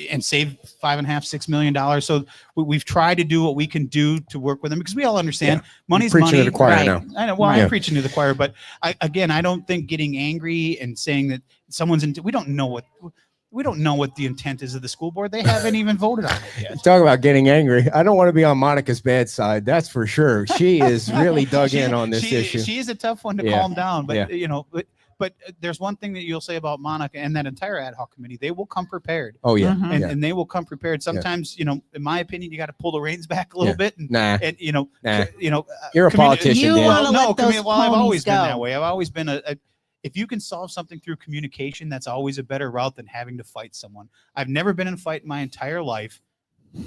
and save $5.5–6 million. So we've tried to do what we can do to work with them, because we all understand money's preaching to money. the choir Right. now. I know. Well, Yeah. I'm preaching to the choir, but I don't think getting angry and saying that someone's we don't know what the intent is of the school board. They haven't even voted on it yet. Talk about getting angry. I don't want to be on Monica's bad side. That's for sure. She is really dug in on this issue. She is a tough one to Yeah. calm down, but Yeah. you know, but But there's one thing that you'll say about Monica and that entire ad hoc committee. They will come prepared. Oh yeah. Mhm. And, Yeah. and they will come prepared. Sometimes, in my opinion, you got to pull the reins back a little bit. And, Nah. and Nah. You're a communi- politician, You Dan. wanna let those I've ponies always been go. that way. I've always been if you can solve something through communication, that's always a better route than having to fight someone. I've never been in a fight in my entire life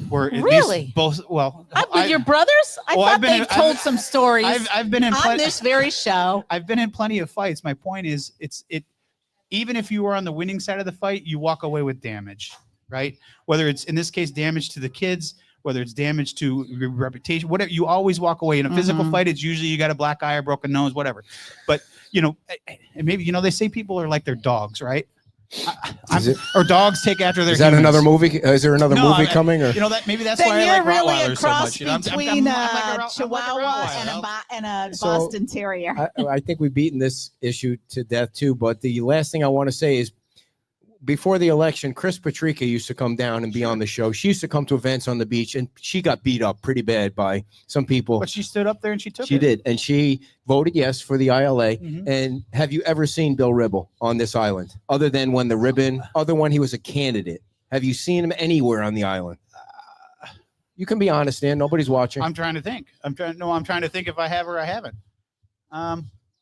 where at least Really? both, well, With your brothers? I well, thought I've been in- they've told some stories I've been in on plenty, this very show. I've been in plenty of fights. My point is even if you were on the winning side of the fight, you walk away with damage, right? Whether it's in this case damage to the kids, whether it's damage to your reputation, whatever, you always walk away. In a physical Mhm. fight, it's usually you got a black eye, a broken nose, whatever. But and maybe they say people are like their dogs, right? Or dogs take after their. Is that humans. another movie? Is there another No, movie coming? Or That maybe that's Then why I you're like really a Rottweilers so cross much. between I'm like a I'm like Chihuahua Rottweiler. and a So, Boston Terrier. I think we've beaten this issue to death too. But the last thing I want to say is, before the election, Chris Patrica used to come down and be on the show. She used to come to events on the beach, and she got beat up pretty bad by some people. But she stood up there and she took She it. did, and she voted yes for the ILA. Mhm. And have you ever seen Bill Ribble on this island, other than when he was a candidate? Have you seen him anywhere on the island? You can be honest, Dan. Nobody's watching. I'm trying to think. I'm trying to think if I have or I haven't.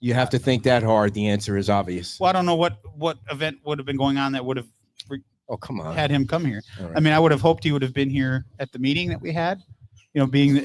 You have to think that hard. The answer is obvious. Well, I don't know what event would have been going on that would have Oh, come on. had him come here. All right. I mean, I would have hoped he would have been here at the meeting that we had. Being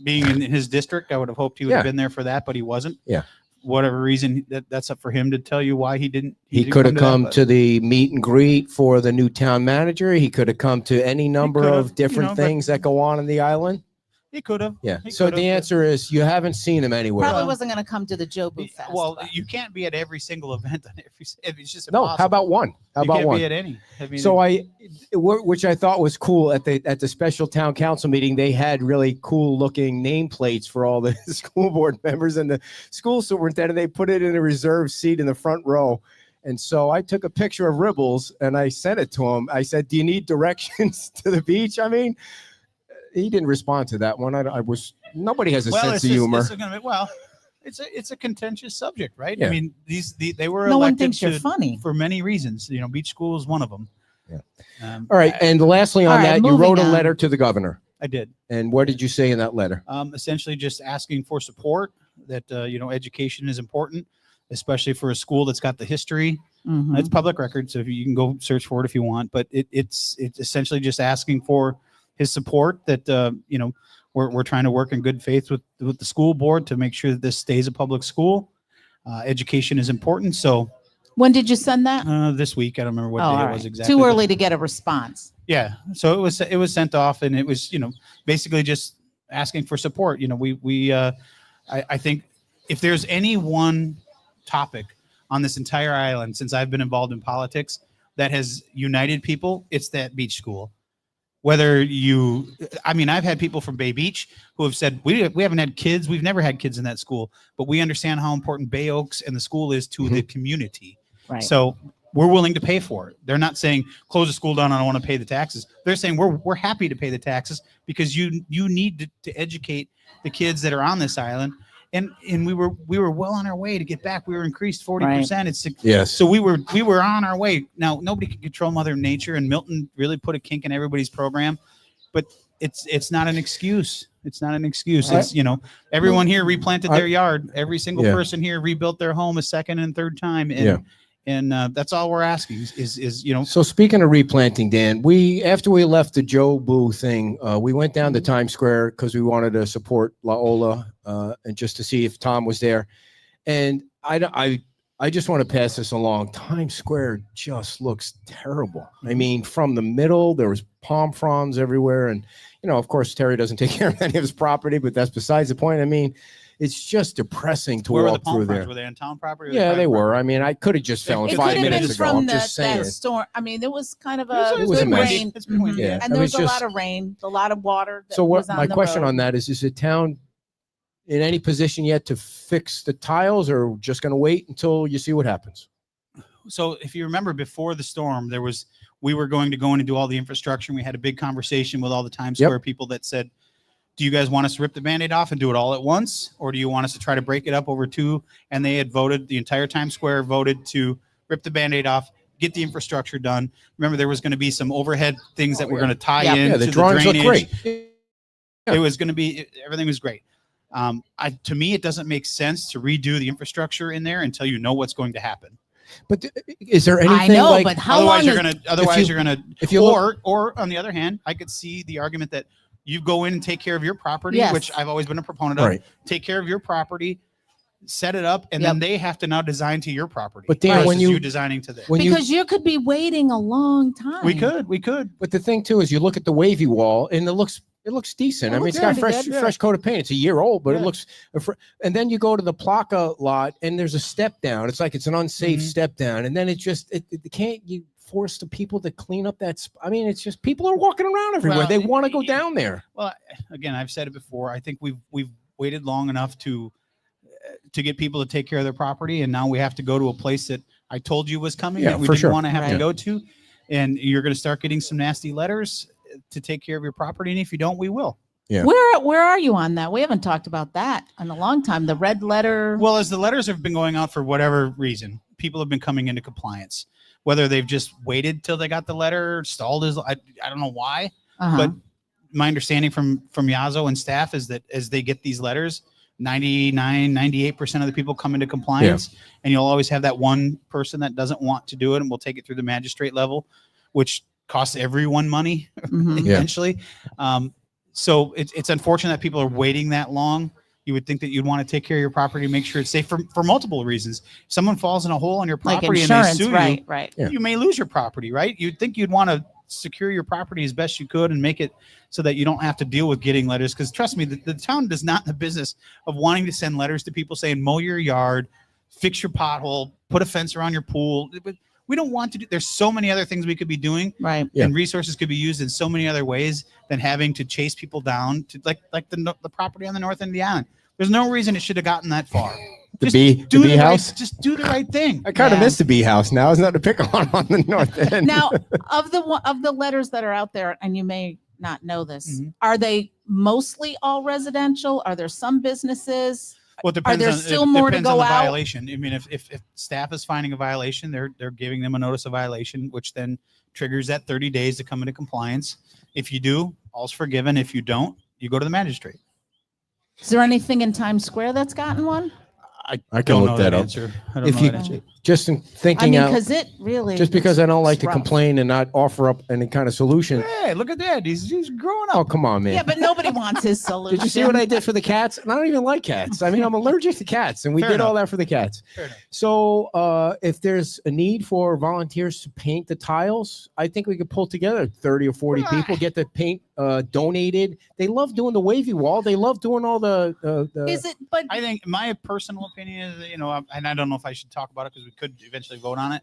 in his district, I would have hoped he would have Yeah. been there for that, but he wasn't. Yeah. Whatever reason, that's up for him to tell you why he didn't. He didn't could have that, come but to the meet and greet for the new town manager. He could have come to any number could of have, different but- things that go on in the island. He could have. Yeah. He So could the have. answer is you haven't seen him anywhere. Probably wasn't going to come to the Jobu Fest. Well, but- you can't be at every single event. It's just No, impossible. how about one? How You about can't one? be at any. I mean, So which I thought was cool at the special town council meeting, they had really cool looking nameplates for all the school board members and the school superintendent. They put it in a reserved seat in the front row. And so I took a picture of Ribbles and I sent it to him. I said, "Do you need directions to the beach?" I mean, he didn't respond to that one. Nobody has a sense of humor. It's a contentious subject, right? Yeah. I mean, they were no one elected thinks you're funny. for many reasons. Beach school is one of them. Yeah. All All right. And lastly on All right, that, you moving wrote a on. letter to the governor. I did. And what did you say in that letter? Essentially just asking for support that, education is important, especially for a school that's got the history. Mhm. It's public record, so you can go search for it if you want. But it's essentially just asking for his support that we're trying to work in good faith with the school board to make sure that this stays a public school. Education is important. So When did you send that? this week, I don't remember what Oh, day all it right. was exactly. Too but- early to get a response. Yeah. So it was sent off, and it was basically just asking for support. I think if there's any one topic on this entire island since I've been involved in politics that has united people, it's that beach school. I've had people from Bay Beach who have said, we haven't had kids. We've never had kids in that school, but we understand how important Bay Oaks and the school is to the community. Right. So we're willing to pay for it. They're not saying close the school down. I don't want to pay the taxes. They're saying we're happy to pay the taxes because you need to educate the kids that are on this island. And we were well on our way to get back. We were increased 40%. It's Yes. so we were on our way. Now nobody can control Mother Nature, and Milton really put a kink in everybody's program, but it's not an excuse. It's not an excuse. It's everyone here replanted their yard. Every single Yeah. person here rebuilt their home a second and third time, and Yeah. and that's all we're asking is So speaking of replanting, Dan, after we left the Joe Boo thing, we went down to Times Square because we wanted to support Laola and just to see if Tom was there. And I just want to pass this along. Times Square just looks terrible. I mean, from the middle, there was palm fronds everywhere, and of course, Terry doesn't take care of any of his property, but that's besides the point. I mean, it's just depressing to where were the walk palm through fronds? there. Were they on town property? Or Yeah, private they were. property? I mean, I could have just fell in It It 5 could have been minutes ago. from I'm just saying. that storm. I mean, it was kind of It a was a good mess. rain. It's been windy. Mhm. Yeah. And It there was was a just- lot of rain, a lot of water. That So was what on my the question road. on that is the town in any position yet to fix the tiles, or just going to wait until you see what happens? So if you remember before the storm, we were going to go in and do all the infrastructure. And we had a big conversation with all the Times Yep. Square people that said, do you guys want us to rip the Band-Aid off and do it all at once? Or do you want us to try to break it up over two? And they had voted, the entire Times Square voted to rip the Band-Aid off, get the infrastructure done. Remember, there was going to be some overhead things that were going to tie in Yeah, to the drawings look drainage. great. It was going to be, everything was great. To me, it doesn't make sense to redo the infrastructure in there until you know what's going to happen. But is there anything I know, like but how long Otherwise, is, you're gonna. if you Or on the other hand, I could see the argument that you go in and take care of your property, Yes. which I've always been a proponent of. Right. Take care of your property, set it up, and Yep. then they have to now design to your property. But Dan, when versus you- designing to theirs. when you because you could be waiting a long time. we could. But the thing too is you look at the wavy wall and it looks decent. It I mean, looks it's got pretty fresh good, yeah. fresh coat of paint. It's a year old, but it Yeah. looks. And then you go to the Plaka lot and there's a step down. It's like it's an unsafe Mhm. step down. And then it just it can't you force the people to clean up that. I mean, it's just people are walking around everywhere. Well, They want to go down there. Well, again, I've said it before. I think we've waited long enough to get people to take care of their property, and now we have to go to a place that I told you was coming Yeah, that we for didn't sure. want to have to Right. go to, and you're going to start getting some nasty letters to take care of your property, and if you don't, we will. Yeah. Where are you on that? We haven't talked about that in a long time. The red letter. Well, as the letters have been going out for whatever reason, people have been coming into compliance. Whether they've just waited till they got the letter, stalled is I don't know why. Uh-huh. But my understanding from Yazo and staff is that as they get these letters, 98% of the people come into compliance, and you'll always have that one person that doesn't want to do it and will take it through the magistrate level, which costs everyone money Mhm. eventually. So it's unfortunate that people are waiting that long. You would think that you'd want to take care of your property, make sure it's safe for multiple reasons. If someone falls in a hole on your Like property and they insurance, sue right, you, right. Yeah. you may lose your property, right? You'd think you'd want to secure your property as best you could and make it so that you don't have to deal with getting letters. Because trust me, the town is not in the business of wanting to send letters to people saying, mow your yard, fix your pothole, put a fence around your pool. We don't want to do, there's so many other things we could be doing, Right. Yeah. and resources could be used in so many other ways than having to chase people down to like the property on the north end of the island. There's no reason it should have gotten that far. The Just bee do the house. Right, just do the right thing. I kind of Yeah. miss the bee house now. It's not to pick on the north end. Now, of the letters that are out there, and you may not know this, Mhm. are they mostly all residential? Are there some businesses? Well, it depends there on, still it more to depends go on the out? violation. I mean, if staff is finding a violation, they're giving them a notice of violation, which then triggers that 30 days to come into compliance. If you do, all's forgiven. If you don't, you go to the magistrate. Is there anything in Times Square that's gotten one? I can Don't look know that up. answer. I don't If know you that answer. just in I thinking mean, out, because it really just because I don't like to rough. complain and not offer up any kind of solution. Hey, look at that. He's growing Oh, up. come on, man. Yeah, but nobody wants his solution. Did you see what I did for the cats? And I don't even like cats. I mean, I'm allergic to cats, and we Fair did all enough. that for the cats. Fair enough. So, if there's a need for volunteers to paint the tiles, I think we could pull together 30 or 40 people, get the paint donated. They love doing the wavy wall. They love doing all the. Is it? But I think my personal opinion is, and I don't know if I should talk about it because we could eventually vote on it.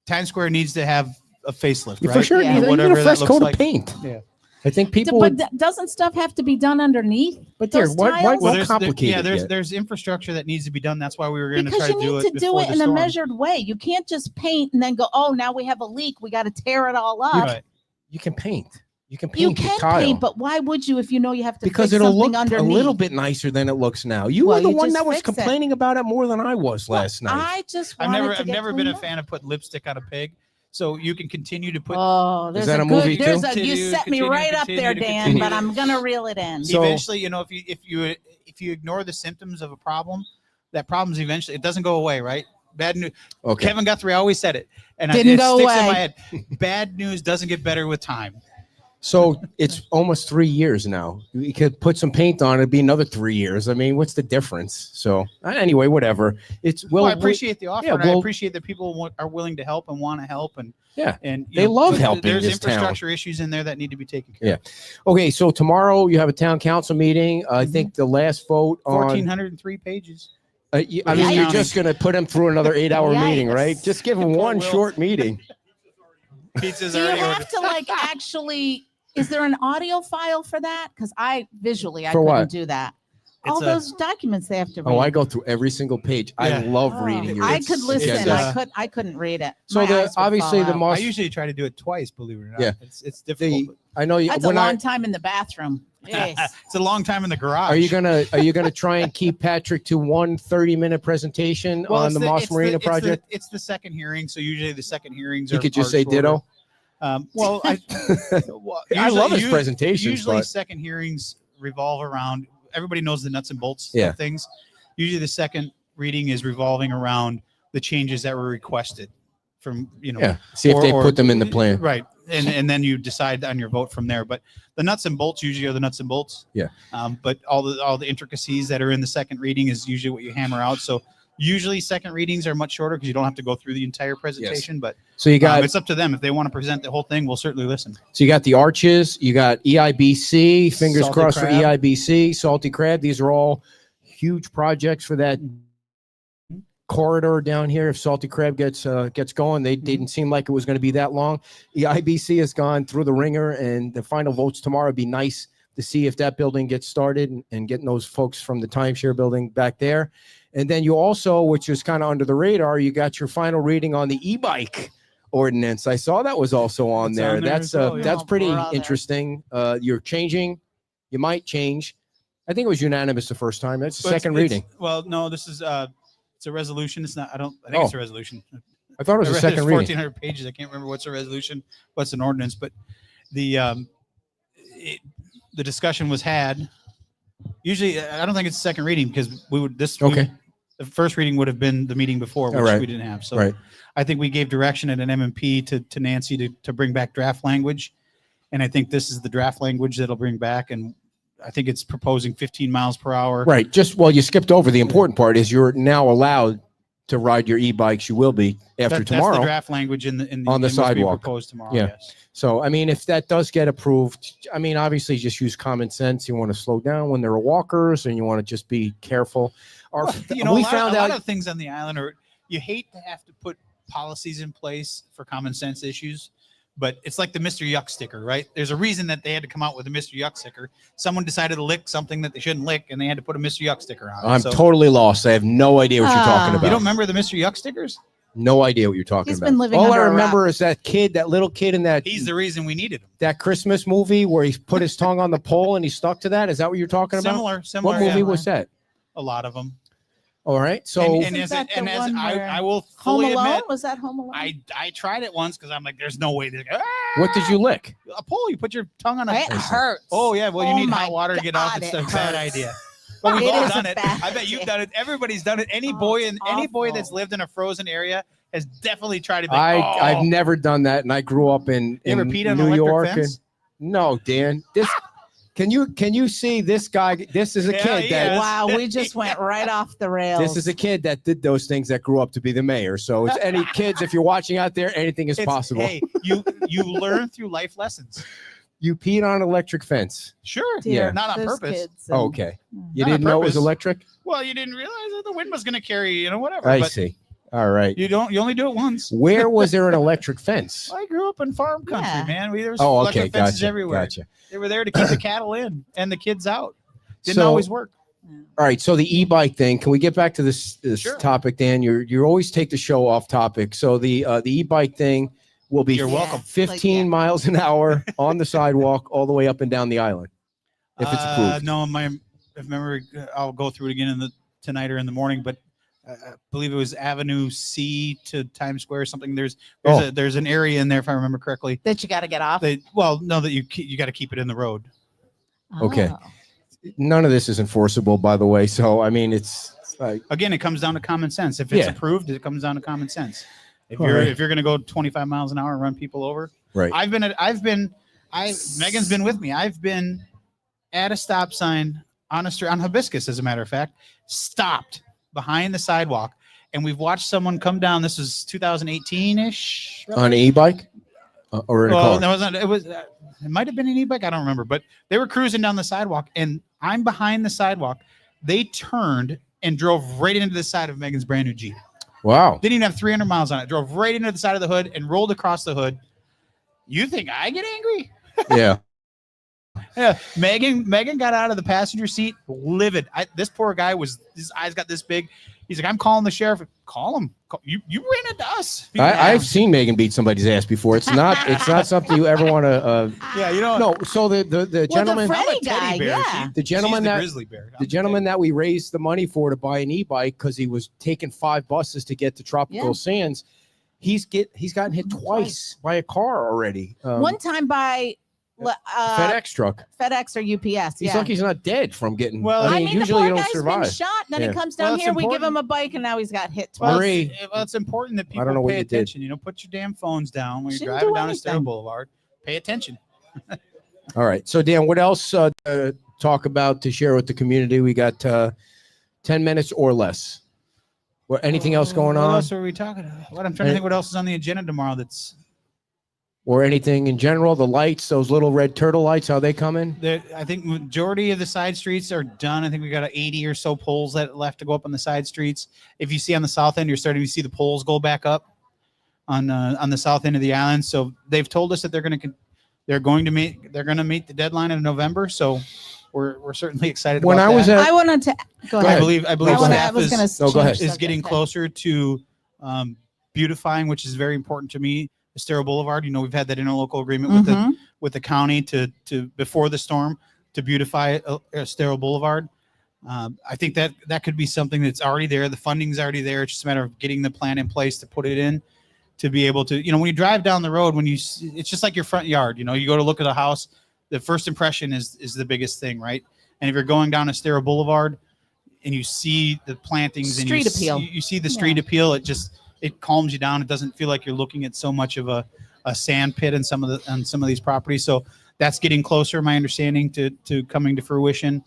Times Square needs to have a facelift, Yeah, right? for sure, Yeah. you need a Whatever that fresh looks coat like. of paint. Yeah. I think people. but doesn't stuff have to be done underneath? But there, those why tiles? Well, don't complicate it yet? there's infrastructure that needs to be done. That's why we were going to Because try you to do need it to do before it the in a storm. measured way. You can't just paint and then go, oh, now we have a leak. We got to tear it all up. Right. You can paint. You can paint You your can tile. paint, but why would you if you know you have to Because fix it'll something look a underneath? little bit nicer than it looks now. You Well, were the you one just that was fix it. complaining about it more than I was Well, last night. I just I've wanted never to I've get never been a cleaned up. fan of putting lipstick on a pig. So you can continue to put Oh, there's that a a good. movie too? There's a. Continue, You set me continue, right up there, continue, Dan. continue. But I'm gonna reel it in. So- eventually, if you ignore the symptoms of a problem, that problem's eventually it doesn't go away, right? Bad news. Okay. Kevin Guthrie always said it, and Didn't it go sticks in away. my head. Bad news doesn't get better with time. So it's almost 3 years now. You could put some paint on, it'd be another 3 years. I mean, what's the difference? So anyway, whatever. It's Well, I we- appreciate the offer, yeah, and I well- appreciate that people are willing to help and want to help, and Yeah. and They love but helping There's this town. infrastructure issues in there that need to be taken care of. Okay, so tomorrow you have a town council meeting. I Mhm. think the last vote on. 1,403 pages. I mean, you're Yikes. just going to put him through another 8-hour meeting, right? Yikes. Just give him Poor one Will. short meeting. Pizzas Do you already ordered. have to like actually? Is there an audio file for that? Because I visually I For couldn't what? do that. It's All a- those documents they have to read. Oh, I go through every single page. I Yeah. love Oh, reading your. I could listen. agenda. I couldn't read it. So My the eyes would obviously fall the out. most. I usually try to do it twice, believe it or not. Yeah. It's difficult. I know you. That's a when long time in the bathroom. Yes. It's a long time in the garage. Are you gonna try and keep Patrick to one 30-minute presentation on it's the Moss it's Marina it's project? It's the second hearing, so usually the second hearings You are. could just are say shorter. ditto. Well, I I love his usually- presentations, Usually, but second hearings revolve around. Everybody knows the nuts and bolts Yeah. of things. Usually, the second reading is revolving around the changes that were requested from yeah, see if they put them in the plan. right? And then you decide on your vote from there. But the nuts and bolts usually are the nuts and bolts. Yeah. But all the intricacies that are in the second reading is usually what you hammer out. So usually second readings are much shorter because you don't have to go through the entire presentation. But So you got it's up to them if they want to present the whole thing. We'll certainly listen. So you got the arches, you got EIBC, fingers Salty crossed crab. for EIBC, Salty Crab. These are all huge projects for that corridor down here. If Salty Crab gets going, they didn't seem like it was going to be that long. EIBC has gone through the ringer, and the final votes tomorrow would be nice to see if that building gets started and getting those folks from the timeshare building back there. And then you also, which is kind of under the radar, you got your final reading on the e-bike ordinance. I saw that was also on It's there. on there That's as well, yeah. that's pretty brother. interesting. You're changing. You might change. I think it was unanimous the first time. That's the But second it's- reading. Well, no, this is it's a resolution. It's not. I think it's a resolution. I thought it was I a read second there's reading. 1,400 pages. I can't remember what's a resolution, what's an ordinance, but the the discussion was had. Usually, I don't think it's a second reading because we would Okay. the first reading would have been the meeting before, which All right. we didn't have. So Right. I think we gave direction at an MMP to Nancy to bring back draft language, and I think this is the draft language that'll bring back. And I think it's proposing 15 miles per hour. Right. Just well, you skipped over the important part. Is you're now allowed to ride your e-bikes. You will be after That's tomorrow. the draft language in the On the in what's being sidewalk. proposed tomorrow. Yeah. Yes. So, I mean, if that does get approved, I mean, obviously just use common sense. You want to slow down when there are walkers and you want to just be careful. Or Well, we a lot, found a lot out, of things on the island are you hate to have to put policies in place for common sense issues, but it's like the Mr. Yuck sticker, right? There's a reason that they had to come out with a Mr. Yuck sticker. Someone decided to lick something that they shouldn't lick, and they had to put a Mr. Yuck sticker on it. I'm So, totally lost. I have no idea what you're talking Ah. about. you don't remember the Mr. Yuck stickers? No idea what you're talking He's about. been living All I under a remember rock. is that kid, that little kid in that He's the reason we needed them. that Christmas movie where he put his tongue on the pole and he stuck to that. Is that what you're talking about? Similar. What movie yeah. was that? A lot of them. All right. So and Isn't as, that the and as one I, where I will Home fully Alone? admit, Was that Home Alone? I tried it once because I'm like, there's no way. what did you lick? A pole? You put your tongue on a It hurts. Oh yeah, well you Oh need my hot water to get off. God, It's it a bad hurts. idea. But we've It all is a done it. bad I bet you've idea. done it. Everybody's done it. Any Oh, boy it's that's awful. lived in a frozen area has definitely tried to. I've never done that, and I grew up in You ever peed on an New electric York. fence? No, Dan. This can you see this guy? This is a Yeah, kid that yeah. Wow, we just went right off the rails. this is a kid that did those things that grew up to be the mayor. So it's any kids, if you're watching out there, anything is It's- possible. Hey, you learn through life lessons. You peed on an electric fence. Sure. Yeah. Not on Those purpose. kids and- Oh, okay. You Not on didn't know it was purpose. electric? Well, you didn't realize that the wind was going to carry you, whatever. I but see. All right. You only do it once. Where was there an electric fence? I grew up in farm country, Yeah. man. There was Oh, okay. electric fences Gotcha. everywhere. Gotcha. They were there to keep the cattle in and the kids out. Didn't So- always work. All right. So the e-bike thing, can we get back to this Sure. topic, Dan? You always take the show off topic. So the e-bike thing will be You're welcome. 15 Like, miles an hour on the sidewalk all the way up and down the island. If it's approved. No, if memory, I'll go through it again tonight or in the morning. But I believe it was Avenue C to Times Square or something. There's an area in there, if I remember correctly. that you got to get off. That you got to keep it in the road. Okay. Oh. None of this is enforceable, by the way. So, I mean, it's like, Again, it comes down to common sense. If it's Yeah. approved, it comes down to common sense. If All you're right. if you're going to go 25 miles an hour and run people over, right. Megan's been with me. I've been at a stop sign on Hibiscus, as a matter of fact, stopped behind the sidewalk, and we've watched someone come down. This was 2018-ish. On an e-bike or in a Well, car? no, it might have been an e-bike. I don't remember, but they were cruising down the sidewalk, and I'm behind the sidewalk. They turned and drove right into the side of Megan's brand new Jeep. Wow. Didn't even have 300 miles on it. Drove right into the side of the hood and rolled across the hood. You think I get angry? Yeah. Yeah, Megan got out of the passenger seat livid. This poor guy his eyes got this big. He's like, I'm calling the sheriff. Call him. You ran into us. I've seen Megan beat somebody's ass before. It's not something you ever want to. Yeah, you know. No. So the gentleman, Freddie guy, yeah. the gentleman the that grizzly bear. the gentleman that we raised the money for to buy an e-bike because he was taking 5 buses to get to Tropical Yeah. Sands. He's gotten hit twice by a car already. One time by FedEx truck. FedEx or UPS. He's yeah. lucky he's not dead from getting. Well, I mean, usually the you poor don't guy's survive. been shot. Then Yeah. he comes Well, down it's here. We give important. him a bike, and now he's got hit twice. Marie, It's important that people I don't know what pay you did. attention. You know, put your damn phones down when you're Shouldn't driving do down Estero anything. Boulevard. Pay attention. All right. So Dan, what else talk about to share with the community? We got 10 minutes or less. What? Anything else going What on, else are we talking about? What I'm trying to think. What else is on the agenda tomorrow? That's or anything in general? The lights, those little red turtle lights, how they coming? I think majority of the side streets are done. I think we got 80 or so poles that left to go up on the side streets. If you see on the south end, you're starting to see the poles go back up on the south end of the island. So they've told us that they're going to meet the deadline in November. So we're certainly excited. When about I was that. I wanted to go Go ahead. ahead. I believe Go ahead. staff I was going is, to. No, go ahead. is getting closer to beautifying, which is very important to me. Estero Boulevard. You know, we've had that interlocal agreement with the county to before the storm to beautify Estero Boulevard. I think that could be something that's already there. The funding's already there. It's just a matter of getting the plan in place to put it in, to be able to, you know, when you drive down the road, it's just like your front yard. You know, you go to look at a house, the first impression is the biggest thing, right? And if you're going down Estero Boulevard and you see the plantings Street and appeal. you see the street appeal, it calms you down. It doesn't feel like you're looking at so much of a sand pit on some of these properties. So that's getting closer, my understanding, to coming to fruition.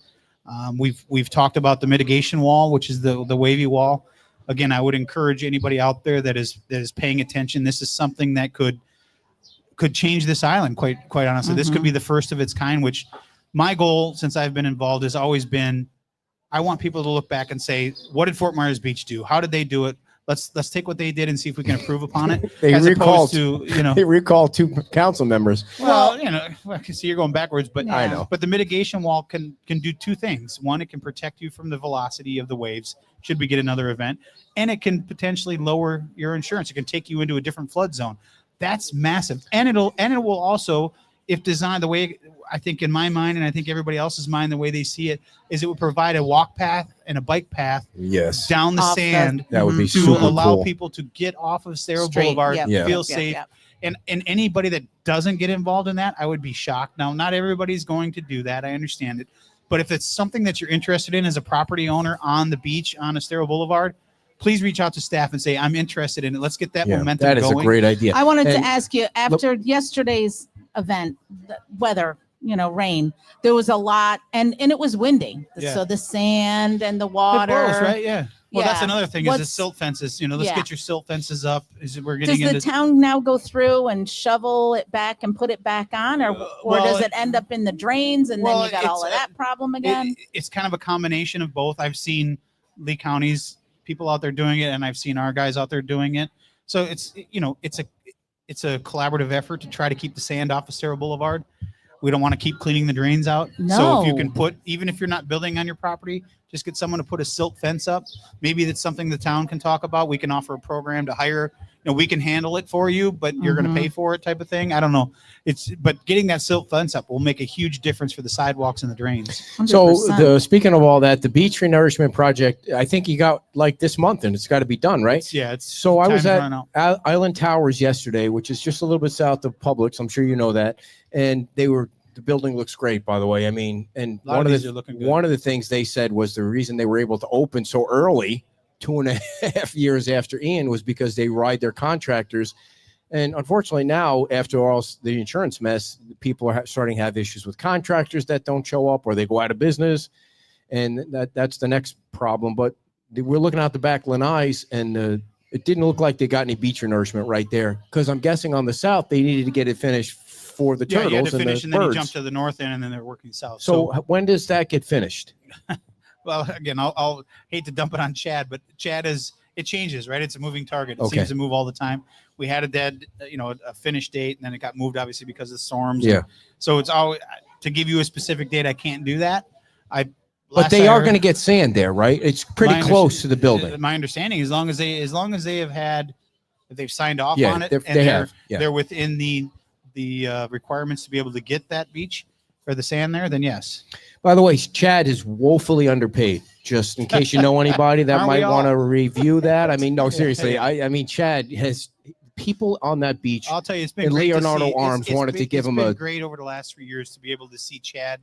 We've talked about the mitigation wall, which is the wavy wall. Again, I would encourage anybody out there that is paying attention. This is something that could change this island. Quite honestly, this could be the first of its kind. Which my goal since I've been involved has always been, I want people to look back and say, what did Fort Myers Beach do? How did they do it? Let's take what they did and see if we can improve upon it. They as recalled- opposed to, you know, They recall 2 council members. well, you know, I can see you're going backwards, but I know. But the mitigation wall can do 2 things. One, it can protect you from the velocity of the waves should we get another event, and it can potentially lower your insurance. It can take you into a different flood zone. That's massive, and it will also, if designed the way I think in my mind, and I think everybody else's mind, the way they see it, is it would provide a walk path and a bike path Yes. down the Off the- sand That would be to super allow cool. people to get off of Estero Straight, Boulevard, yep, Yeah. feel yep, safe. yep. And anybody that doesn't get involved in that, I would be shocked. Now, not everybody's going to do that. I understand it. But if it's something that you're interested in as a property owner on the beach on Estero Boulevard, please reach out to staff and say, I'm interested in it. Let's get that Yeah, momentum that is going. a great idea. I wanted to And- ask you, after yesterday's event, the weather, rain, there was a lot, and it was windy. Yeah. So the sand and the It water. blows, right? Yeah. Well, that's Yeah. another thing is the What's- silt fences. You know, let's Yeah. get your silt fences up. We're Does getting the into town now go through and shovel it back and put it back on, or well, does it end up in the drains and well, then you got all of it's, that problem again? It's kind of a combination of both. I've seen Lee County's people out there doing it, and I've seen our guys out there doing it. So it's a collaborative effort to try to keep the sand off of Estero Boulevard. We don't want to keep cleaning the drains out. So if you No. can put, even if you're not building on your property, just get someone to put a silt fence up. Maybe that's something the town can talk about. We can offer a program to hire, we can handle it for you, but you're going to pay for it type of thing. I don't know. But getting that silt fence up will make a huge difference for the sidewalks and the drains. So 100%. speaking of all that, the beach renourishment project, I think you got like this month and it's got to be done, right? It's So I was time's at running out. Island Towers yesterday, which is just a little bit south of Publix. I'm sure you know that. And the building looks great, by the way. I mean, and A lot of these are looking good. one of the things they said was the reason they were able to open so early, 2.5 years after Ian, was because they ride their contractors. And unfortunately now, after all the insurance mess, people are starting to have issues with contractors that don't show up or they go out of business. And that's the next problem. But we're looking out the back lanais, and it didn't look like they got any beach renourishment right there. Because I'm guessing on the south, they needed to get it finished for the Yeah, turtles you had to and finish, the and then you birds. jump to the north end, and then they're working south. So when does that get finished? Well, again, I'll hate to dump it on Chad, but Chad it changes, right? It's a moving target. It Okay. seems to move all the time. We had a finish date, and then it got moved obviously because of storms. Yeah. So it's always, to give you a specific date, I can't do that. But they are going to get sand there, right? It's pretty close to the building. My understanding, as long as they have had, if they've signed off Yeah, on it, they're within the requirements to be able to get that beach or the sand there, then yes. By the way, Chad is woefully underpaid. Just in case you know anybody that Aren't we might all? want to review that. I mean, no, seriously. I mean, Chad has people on that beach. I'll tell you, it's been And great to Leonardo see. Arms wanted to give him been a- great over the last 3 years to be able to see Chad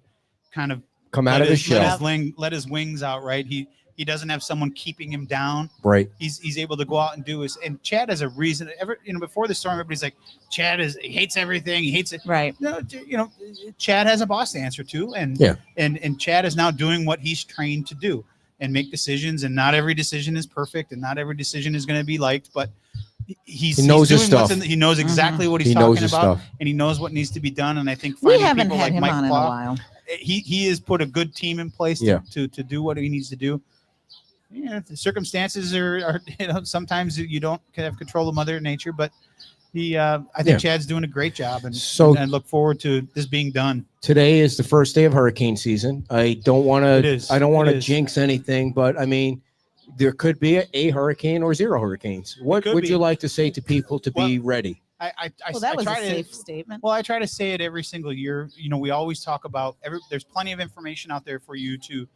kind of Come out of his shell. let his wings out. Right, he doesn't have someone keeping him down. Right. He's able to go out and do his. And Chad has a reason. Before the storm, everybody's like, he hates everything. He hates it. Right. No, Chad has a boss to answer to, and Yeah. and Chad is now doing what he's trained to do and make decisions. And not every decision is perfect, and not every decision is going to be liked, but he knows his doing what's stuff. he knows exactly what he's He knows talking his about, stuff. and he knows what needs to be done. And I think We finding haven't people had like him Mike on in a Plow, while. he has put a good team in place Yeah. to do what he needs to do. The circumstances are sometimes you don't have control of Mother Nature, but I think Chad's doing a great job, and I look forward to this being done. Today is the first day of hurricane season. I don't want It to. is. I don't want It to is. jinx anything, but I mean, there could be a hurricane or 0 hurricanes. What could would be. you like to say to people to be ready? Well, that was a safe statement. Well, I try to say it every single year. We always talk about there's plenty of information out there for you to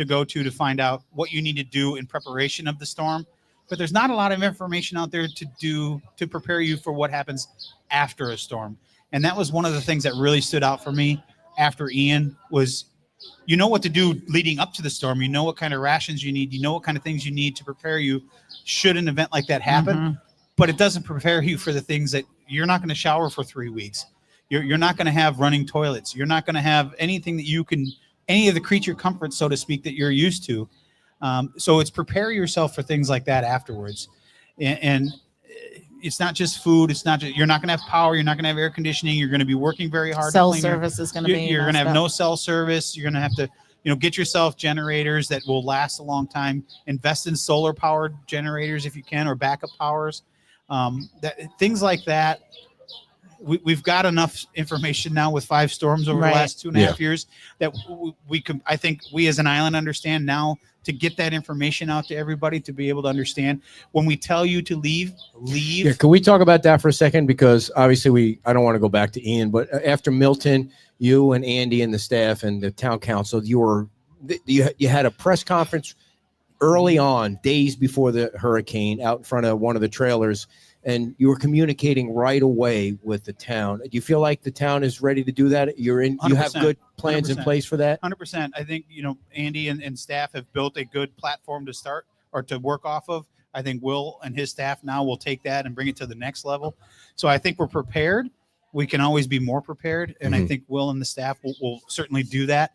go to find out what you need to do in preparation of the storm. But there's not a lot of information out there to prepare you for what happens after a storm. And that was one of the things that really stood out for me after Ian was, what to do leading up to the storm. You know what kind of rations you need. You know what kind of things you need to prepare you should an event like that happen. Mm-hmm. But it doesn't prepare you for the things that you're not going to shower for 3 weeks. You're not going to have running toilets. You're not going to have anything that you can, any of the creature comforts, so to speak, that you're used to. So it's prepare yourself for things like that afterwards. And it's not just food. It's not just, you're not going to have power. You're not going to have air conditioning. You're going to be working very hard. Cell service is going to be. You're going to have messed no up. cell service. You're going to have to, get yourself generators that will last a long time. Invest in solar powered generators if you can, or backup powers. Things like that. We've got enough information now with 5 storms over the last 2.5 years that we can. I think we as an island understand now to get that information out to everybody to be able to understand when we tell you to leave. Yeah, can we talk about that for a second? Because obviously I don't want to go back to Ian, but after Milton, you and Andy and the staff and the town council, you had a press conference early on, days before the hurricane, out in front of one of the trailers, and you were communicating right away with the town. Do you feel like the town is ready to do that? You have 100%, good plans in 100%. place for that? 100%. I think, Andy and staff have built a good platform to start or to work off of. I think Will and his staff now will take that and bring it to the next level. So I think we're prepared. We can always be more prepared. And I think Will and the staff will certainly do that.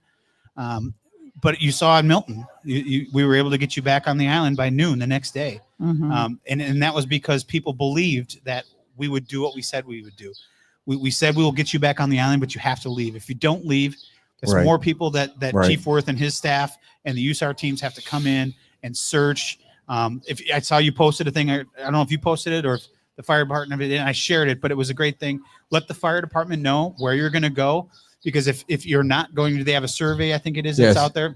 But you saw in Milton, we were able to get you back on the island by noon the next day. Mhm. And that was because people believed that we would do what we said we would do. We said we will get you back on the island, but you have to leave. If you don't leave, there's Right. more people that Right. Chief Worth and his staff and the USAR teams have to come in and search. If I saw you posted a thing, I don't know if you posted it or if the fire department did, and I shared it, but it was a great thing. Let the fire department know where you're going to go, because if you're not going to, they have a survey, I think it is, Yes. that's out there,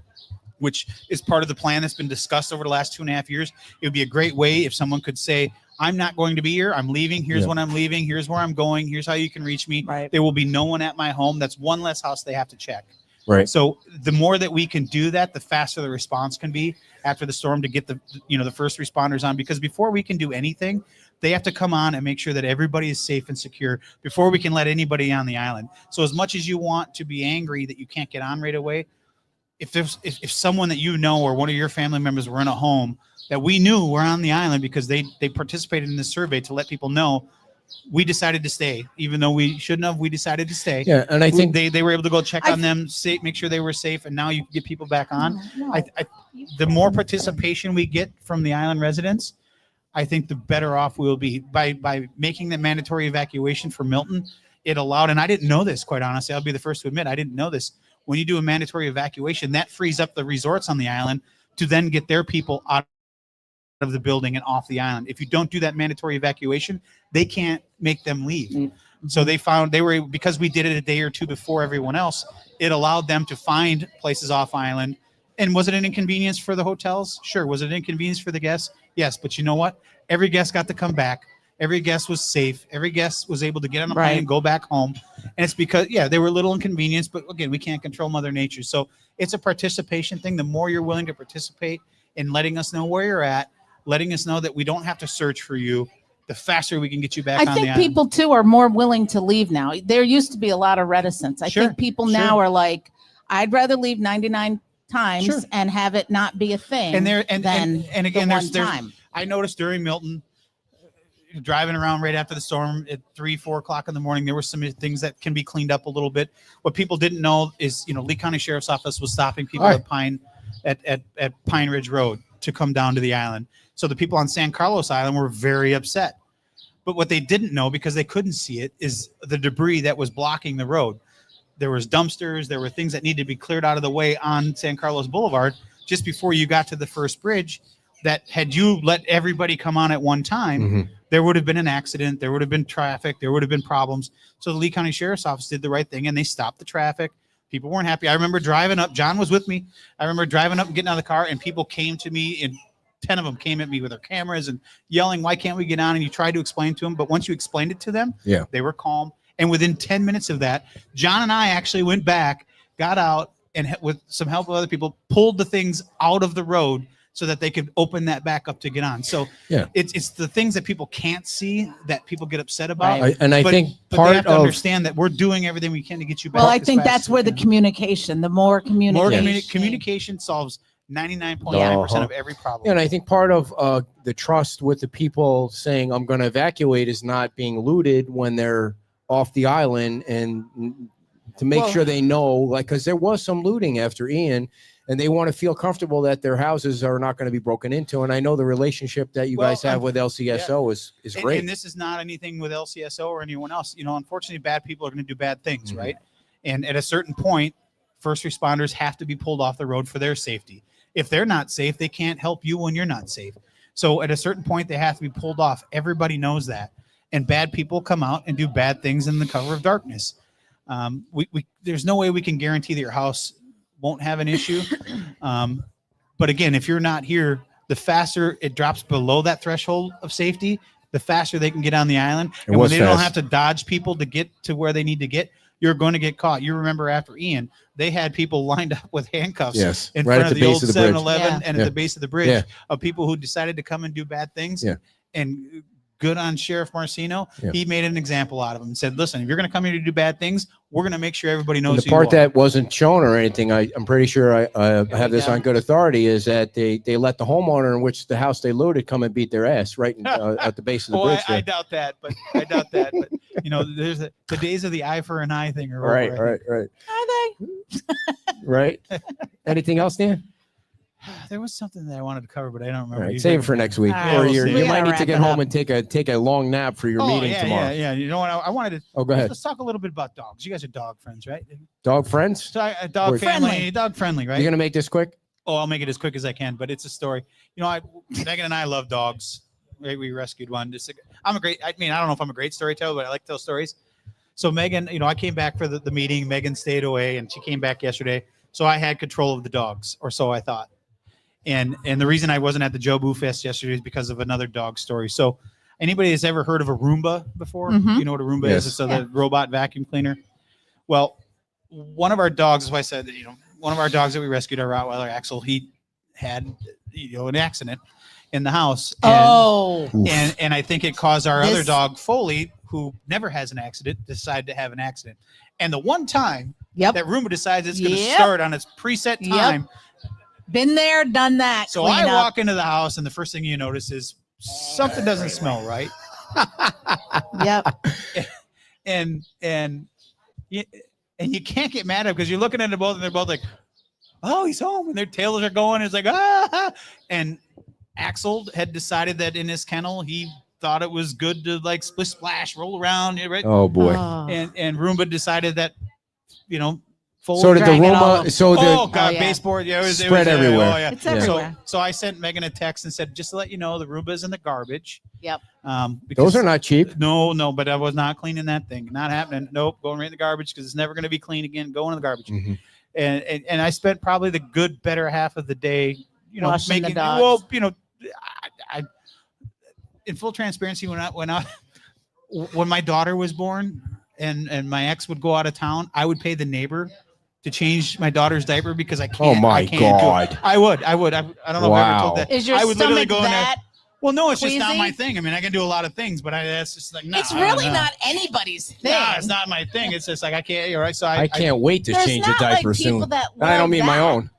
which is part of the plan that's been discussed over the last 2.5 years. It would be a great way if someone could say, I'm not going to be here. I'm leaving. Here's when I'm leaving. Here's where I'm going. Here's how you can reach me. Right. There will be no one at my home. That's one less house they have to check. Right. So the more that we can do that, the faster the response can be after the storm to get the first responders on, because before we can do anything, they have to come on and make sure that everybody is safe and secure before we can let anybody on the island. So as much as you want to be angry that you can't get on right away, if someone that or one of your family members were in a home that we knew were on the island because they participated in this survey to let people know, we decided to stay, even though we shouldn't have. We decided to stay. Yeah, and I think they were able to go check on them, make sure they were safe, and now you can get people back on. The more participation we get from the island residents, I think the better off we'll be. By making the mandatory evacuation for Milton, it allowed, and I didn't know this, quite honestly, I'll be the first to admit, I didn't know this. When you do a mandatory evacuation, that frees up the resorts on the island to then get their people out of the building and off the island. If you don't do that mandatory evacuation, they can't make them leave. So they found because we did it a day or two before everyone else, it allowed them to find places off island. And was it an inconvenience for the hotels? Sure. Was it an inconvenience for the guests? Yes. But you know what? Every guest got to come back. Every guest was safe. Every guest was able to get on a plane and go back home. And it's because, they were a little inconvenienced, but again, we can't control Mother Nature. So it's a participation thing. The more you're willing to participate in letting us know where you're at, letting us know that we don't have to search for you, the faster we can get you back on I the think island. people too are more willing to leave now. There used to be a lot of reticence. I Sure, think people sure. now are like, I'd rather leave 99 times Sure. and have it not be a thing. And there than and again, the there's one time. I noticed during Milton, driving around right after the storm at 3-4 o'clock in the morning, there were some things that can be cleaned up a little bit. What people didn't know is, Lee County Sheriff's Office was stopping people All right. at Pine Ridge Road to come down to the island. So the people on San Carlos Island were very upset. But what they didn't know, because they couldn't see it, is the debris that was blocking the road. There was dumpsters. There were things that needed to be cleared out of the way on San Carlos Boulevard just before you got to the first bridge, that had you let everybody come on at one time, there would have been an accident. There would have been traffic. There would have been problems. So the Lee County Sheriff's Office did the right thing, and they stopped the traffic. People weren't happy. I remember driving up. John was with me. I remember driving up and getting out of the car, and people came to me, and 10 of them came at me with their cameras and yelling, "Why can't we get on?" And you tried to explain to them, but once you explained it to them, they were calm. And within 10 minutes of that, John and I actually went back, got out, and with some help of other people, pulled the things out of the road so that they could open that back up to get on. So it's the things that people can't see that people get upset about. Right. And I But think they part have to of understand that we're doing everything we can to get you back. Well, I as think fast that's as where we the can. communication, the more communication. Communication solves 99.9% of every problem. and I think part of the trust with the people saying I'm going to evacuate is not being looted when they're off the island, and to make Well- sure they know, like, because there was some looting after Ian, and they want to feel comfortable that their houses are not going to be broken into. And I know the relationship that you Well, guys have with LCSO is And- great. And this is not anything with LCSO or anyone else. Unfortunately, bad people are going to do bad things, Mhm. right? And at a certain point, first responders have to be pulled off the road for their safety. If they're not safe, they can't help you when you're not safe. So at a certain point, they have to be pulled off. Everybody knows that. And bad people come out and do bad things in the cover of darkness. There's no way we can guarantee that your house won't have an issue. But again, if you're not here, the faster it drops below that threshold of safety, the faster they can get on the island. It And when was they don't fast. have to dodge people to get to where they need to get, you're going to get caught. You remember after Ian, they had people lined up with handcuffs Yes, in right front at of the the base old of the bridge. 7-Eleven Yeah. and Yeah. at the base of the bridge Yeah. of people who decided to come and do bad things. Yeah. And good on Sheriff Marcino. Yeah. He made an example out of him and said, listen, if you're going to come here to do bad things, we're going to make sure everybody knows And the who you part are. that wasn't shown or anything, I'm pretty sure I have this go. on good authority, is that they let the homeowner in which the house they looted come and beat their ass right at the base of the Well, bridge. I there. doubt that, but there's the days of the eye for an eye thing. Are over, Right, I right, right, Are they? right. Anything else, Dan? think. There was something that I wanted to cover, but I don't All remember. right, You save it think- for next week, All right, or we'll you see. We might gotta need to wrap get it home up. and take a long nap for your meeting yeah, tomorrow. Yeah. You know what? I wanted to. Oh, go ahead. Let's talk a little bit about dogs. You guys are dog friends, right? Dog friends. So dog We're- family, Friendly. dog friendly, right? You're gonna make this quick. Oh, I'll make it as quick as I can, but it's a story. Megan and I love dogs. Right? We rescued one. I don't know if I'm a great storyteller, but I like to tell stories. So Megan, I came back for the meeting. Megan stayed away, and she came back yesterday. So I had control of the dogs, or so I thought. And the reason I wasn't at the Jobu Fest yesterday is because of another dog story. So anybody has ever heard of a Roomba before? Mhm. You know what a Roomba Yes. is? It's the robot vacuum cleaner. Well, one of our dogs, as I said, one of our dogs that we rescued, our Rottweiler Axel, he had an accident in the house. And, Oh, and I think it caused our other This- dog, Foley, who never has an accident, decide to have an accident. And the one time yep. that Roomba decides it's going to Yep. start on its preset Yep. time, Been there, done that. so I clean up. walk into the house, and the first thing you notice is something doesn't smell right. Yep. And you can't get mad at them because you're looking at them both, and they're both like, "Oh, he's home," and their tails are going. It's like, ah. And Axel had decided that in his kennel, he thought it was good to like splish splash, roll around, right? Oh boy. Oh. And Roomba decided that, fold. So did the Drag it all Roma. over. So Oh the God, yeah. baseboard. Yeah, it Spread was everywhere. Oh, yeah. It's everywhere. So I sent Megan a text and said, just to let you know, the Roomba's in the garbage. Yep. Because those are not cheap. No, but I was not cleaning that thing. Not happening. Nope, going right in the garbage because it's never going to be clean again. Going in the garbage. Mhm. And I spent probably the good better half of the day, Washing the making dogs. well, I in full transparency when my daughter was born and my ex would go out of town, I would pay the neighbor to change my daughter's diaper because I can't. Oh my I can't God. Do it. I would. I don't know if I ever told that. Is your I would literally stomach go in there. that? Well, no, it's just not queasy? my thing. I mean, I can do a lot of things, but that's just like no. It's I don't really know. not anybody's thing. No, it's not my thing. It's just like I can't. All right, so I can't wait to There's change a not like diaper people soon. that And I don't love mean my that. own.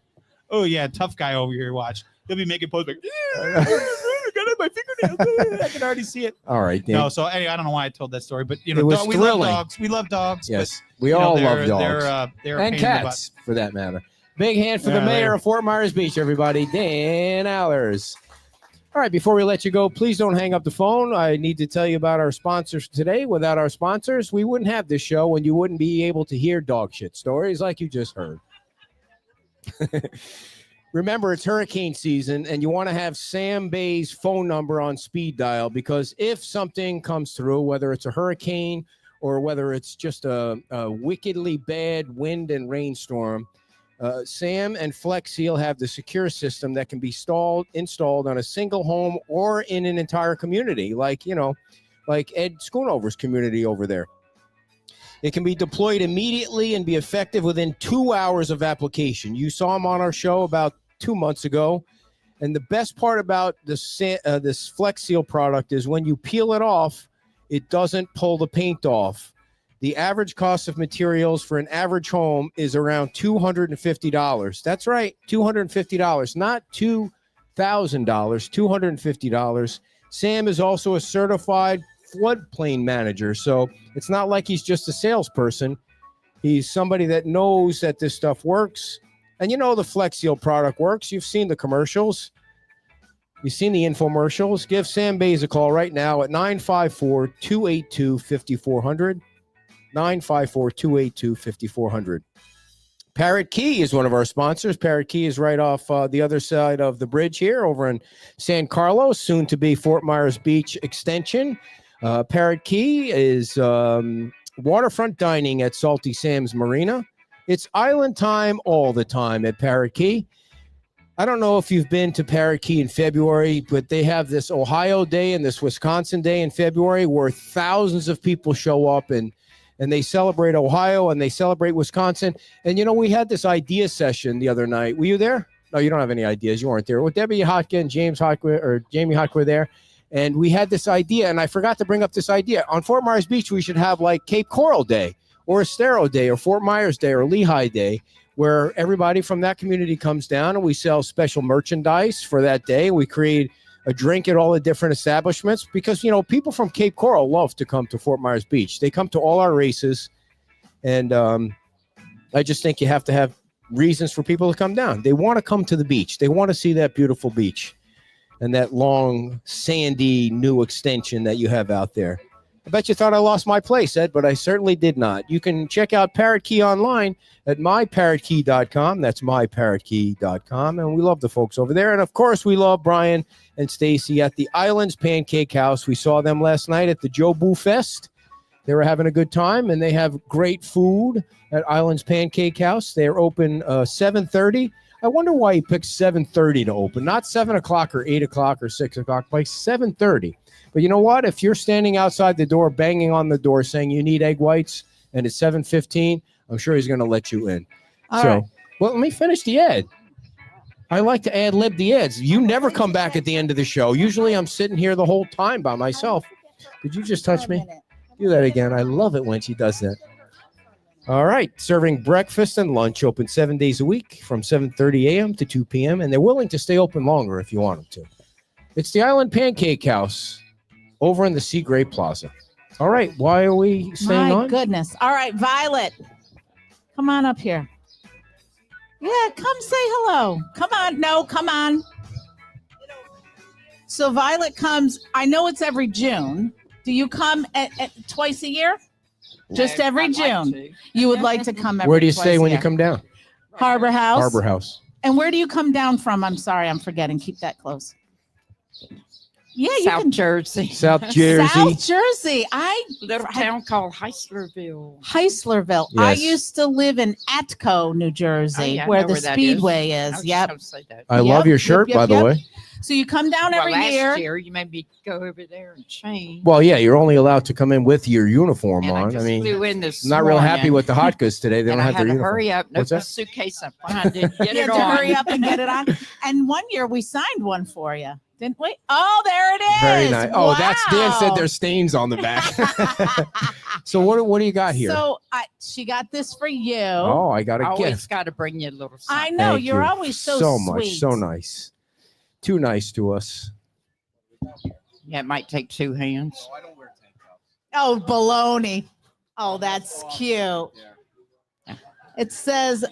Oh yeah, tough guy over here. Watch. He'll be making posts like, I got it, my fingernails. I can already see it. All right. Dan. No, so anyway, I don't know why I told that story, but It was we love thrilling. dogs. We love dogs. Yes, but, we you know, all they're- love dogs. They're a and pain in the butt. cats, for that matter. Big hand for the Yeah, mayor later. of Fort Myers Beach, everybody, Dan Allers. All right, before we let you go, please don't hang up the phone. I need to tell you about our sponsors today. Without our sponsors, we wouldn't have this show and you wouldn't be able to hear dog shit stories like you just heard. Remember, it's hurricane season, and you want to have Sam Bay's phone number on speed dial because if something comes through, whether it's a hurricane or whether it's just a wickedly bad wind and rainstorm, Sam and Flex Seal have the secure system that can be installed on a single home or in an entire community, like Ed Schoonover's community over there. It can be deployed immediately and be effective within 2 hours of application. You saw him on our show about 2 months ago. And the best part about this Flex Seal product is when you peel it off, it doesn't pull the paint off. The average cost of materials for an average home is around $250. That's right, $250, not $2,000, $250. Sam is also a certified floodplain manager, so it's not like he's just a salesperson. He's somebody that knows that this stuff works. And you know the Flex Seal product works. You've seen the commercials. You've seen the infomercials. Give Sam Bays a call right now at 954-282-5400. 954-282-5400. Parrot Key is one of our sponsors. Parrot Key is right off the other side of the bridge here over in San Carlos, soon to be Fort Myers Beach Extension. Parrot Key is waterfront dining at Salty Sam's Marina. It's island time all the time at Parrot Key. I don't know if you've been to Parrot Key in February, but they have this Ohio Day and this Wisconsin Day in February where thousands of people show up and they celebrate Ohio and they celebrate Wisconsin. And, we had this idea session the other night. Were you there? No, you don't have any ideas. You weren't there. Well, Debbie Hotka and Jamie Hotka were there. And we had this idea, and I forgot to bring up this idea. On Fort Myers Beach, we should have like Cape Coral Day or Estero Day or Fort Myers Day or Lehigh Day, where everybody from that community comes down and we sell special merchandise for that day. We create a drink at all the different establishments because, people from Cape Coral love to come to Fort Myers Beach. They come to all our races. And I just think you have to have reasons for people to come down. They want to come to the beach. They want to see that beautiful beach and that long, sandy new extension that you have out there. I bet you thought I lost my place, Ed, but I certainly did not. You can check out Parrot Key online at myparrotkey.com. That's myparrotkey.com. And we love the folks over there. And, of course, we love Brian and Stacy at the Islands Pancake House. We saw them last night at the Joe Boo Fest. They were having a good time, and they have great food at Islands Pancake House. They're open 7:30. I wonder why he picked 7:30 to open, not 7 o'clock or 8 o'clock or 6 o'clock, like 7:30. But you know what? If you're standing outside the door, banging on the door saying you need egg whites, and it's 7:15, I'm sure he's going to let you in. All right. Well, let me finish the ad. I like to ad-lib the ads. You never come back at the end of the show. Usually I'm sitting here the whole time by myself. Did you just touch me? Do that again. I love it when she does that. All right. Serving breakfast and lunch open 7 days a week from 7:30 a.m. to 2 p.m. And they're willing to stay open longer if you want them to. It's the Island Pancake House over in the Seagray Plaza. All right. Why are we staying on? My goodness. All right, Violet. Come on up here. Yeah, come say hello. Come on. No, come on. So Violet comes, I know it's every June. Do you come at twice a year? Just every June. You would like to come every Where do you twice stay a when you year. come down? Harbor House. Harbor House. And where do you come down from? I'm sorry, I'm forgetting. Keep that close. Yeah, you South can. Jersey. South Jersey. South Jersey. Little town called Heislerville. Heislerville. I Yes. used to live in Atco, New Jersey, Oh, yeah, I where know the where that Speedway I is. was Yep. gonna say that. I love Yep, your yep, shirt, yep, by the yep. way. So you come down every last year. you made me go over there and change. Well, yeah, you're only allowed to come in with your uniform And I on. I just mean, flew in this I'm not real happy morning, with the hot goods today. They and don't I have had their to uniform. hurry up, open What's the that? suitcase and find it, get You it had to on. hurry up and get it on. And one year we signed one for you, didn't we? Oh, there it is. Very nice. Oh, that's Dan said Wow. there's stains on the back. So what do you got here? So she got this for you. Oh, I got a Always gift. got to bring you a little I something. know Thank you're you always so much, sweet. so nice. Too nice to us. Yeah, it might take two hands. Oh, baloney. Oh, that's cute. It says,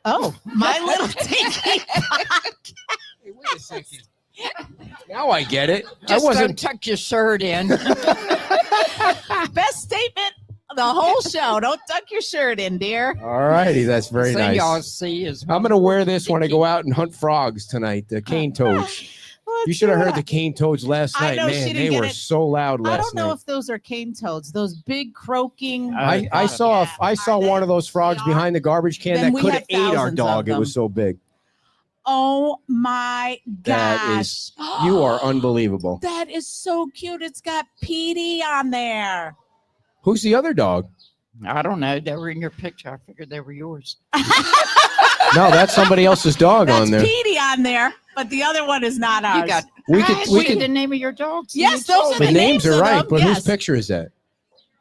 "Oh, my little tinky." Hey, wait a second. Now I get it. Just I don't wasn't. tuck your shirt in. Best statement of the whole show. Don't tuck your shirt in, dear. All righty, that's very The thing y'all nice. see is I'm gonna wear this when I go out and hunt frogs tonight. The cane toads. You should have heard the cane toads last I night. know, she Man, didn't they get were it. so loud I last don't know night. if those are cane toads. Those big croaking. I saw Yeah. I saw one of those frogs They are? behind the garbage can Then that we could had have ate our thousands of dog. It them. was so big. Oh my gosh! That is- You are unbelievable. That is so cute. It's got Petey on there. Who's the other dog? I don't know. They were in your picture. I figured they were yours. No, that's somebody else's dog That's on there. Petey on there, but the other one is not ours. You got. We I could asked we you could the name of your dogs. Yes, those are the the names names are of right, them, but yes. whose picture is that?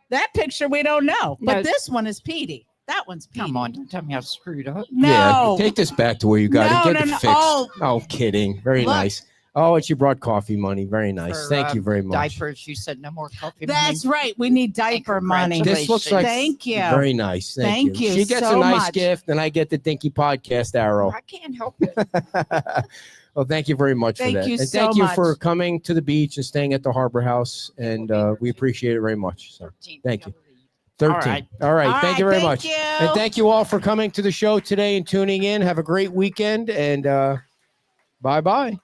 That picture we don't know, but No. this one is Petey. That one's Petey. Come on, don't tell me I screwed up. No. Yeah, take this back to where you got No, it. Get no, it no. fixed. Oh. Kidding. Very Look. nice. Oh, and she brought coffee money. Very nice. For, Thank you very much. Diapers. You said no more coffee. That's money. right. We need diaper money. This looks like Thank you. very nice. Thank, Thank you She gets so a nice much. gift, and I get the Dinky Podcast arrow. I can't help it. Well, thank you very much Thank for that. you And so thank you much. for coming to the beach and staying at the Harbor House. And we appreciate it very much. So, Thank you. 13. right. All right. All Thank you right, very thank much. you. And thank you all for coming to the show today and tuning in. Have a great weekend. And bye-bye.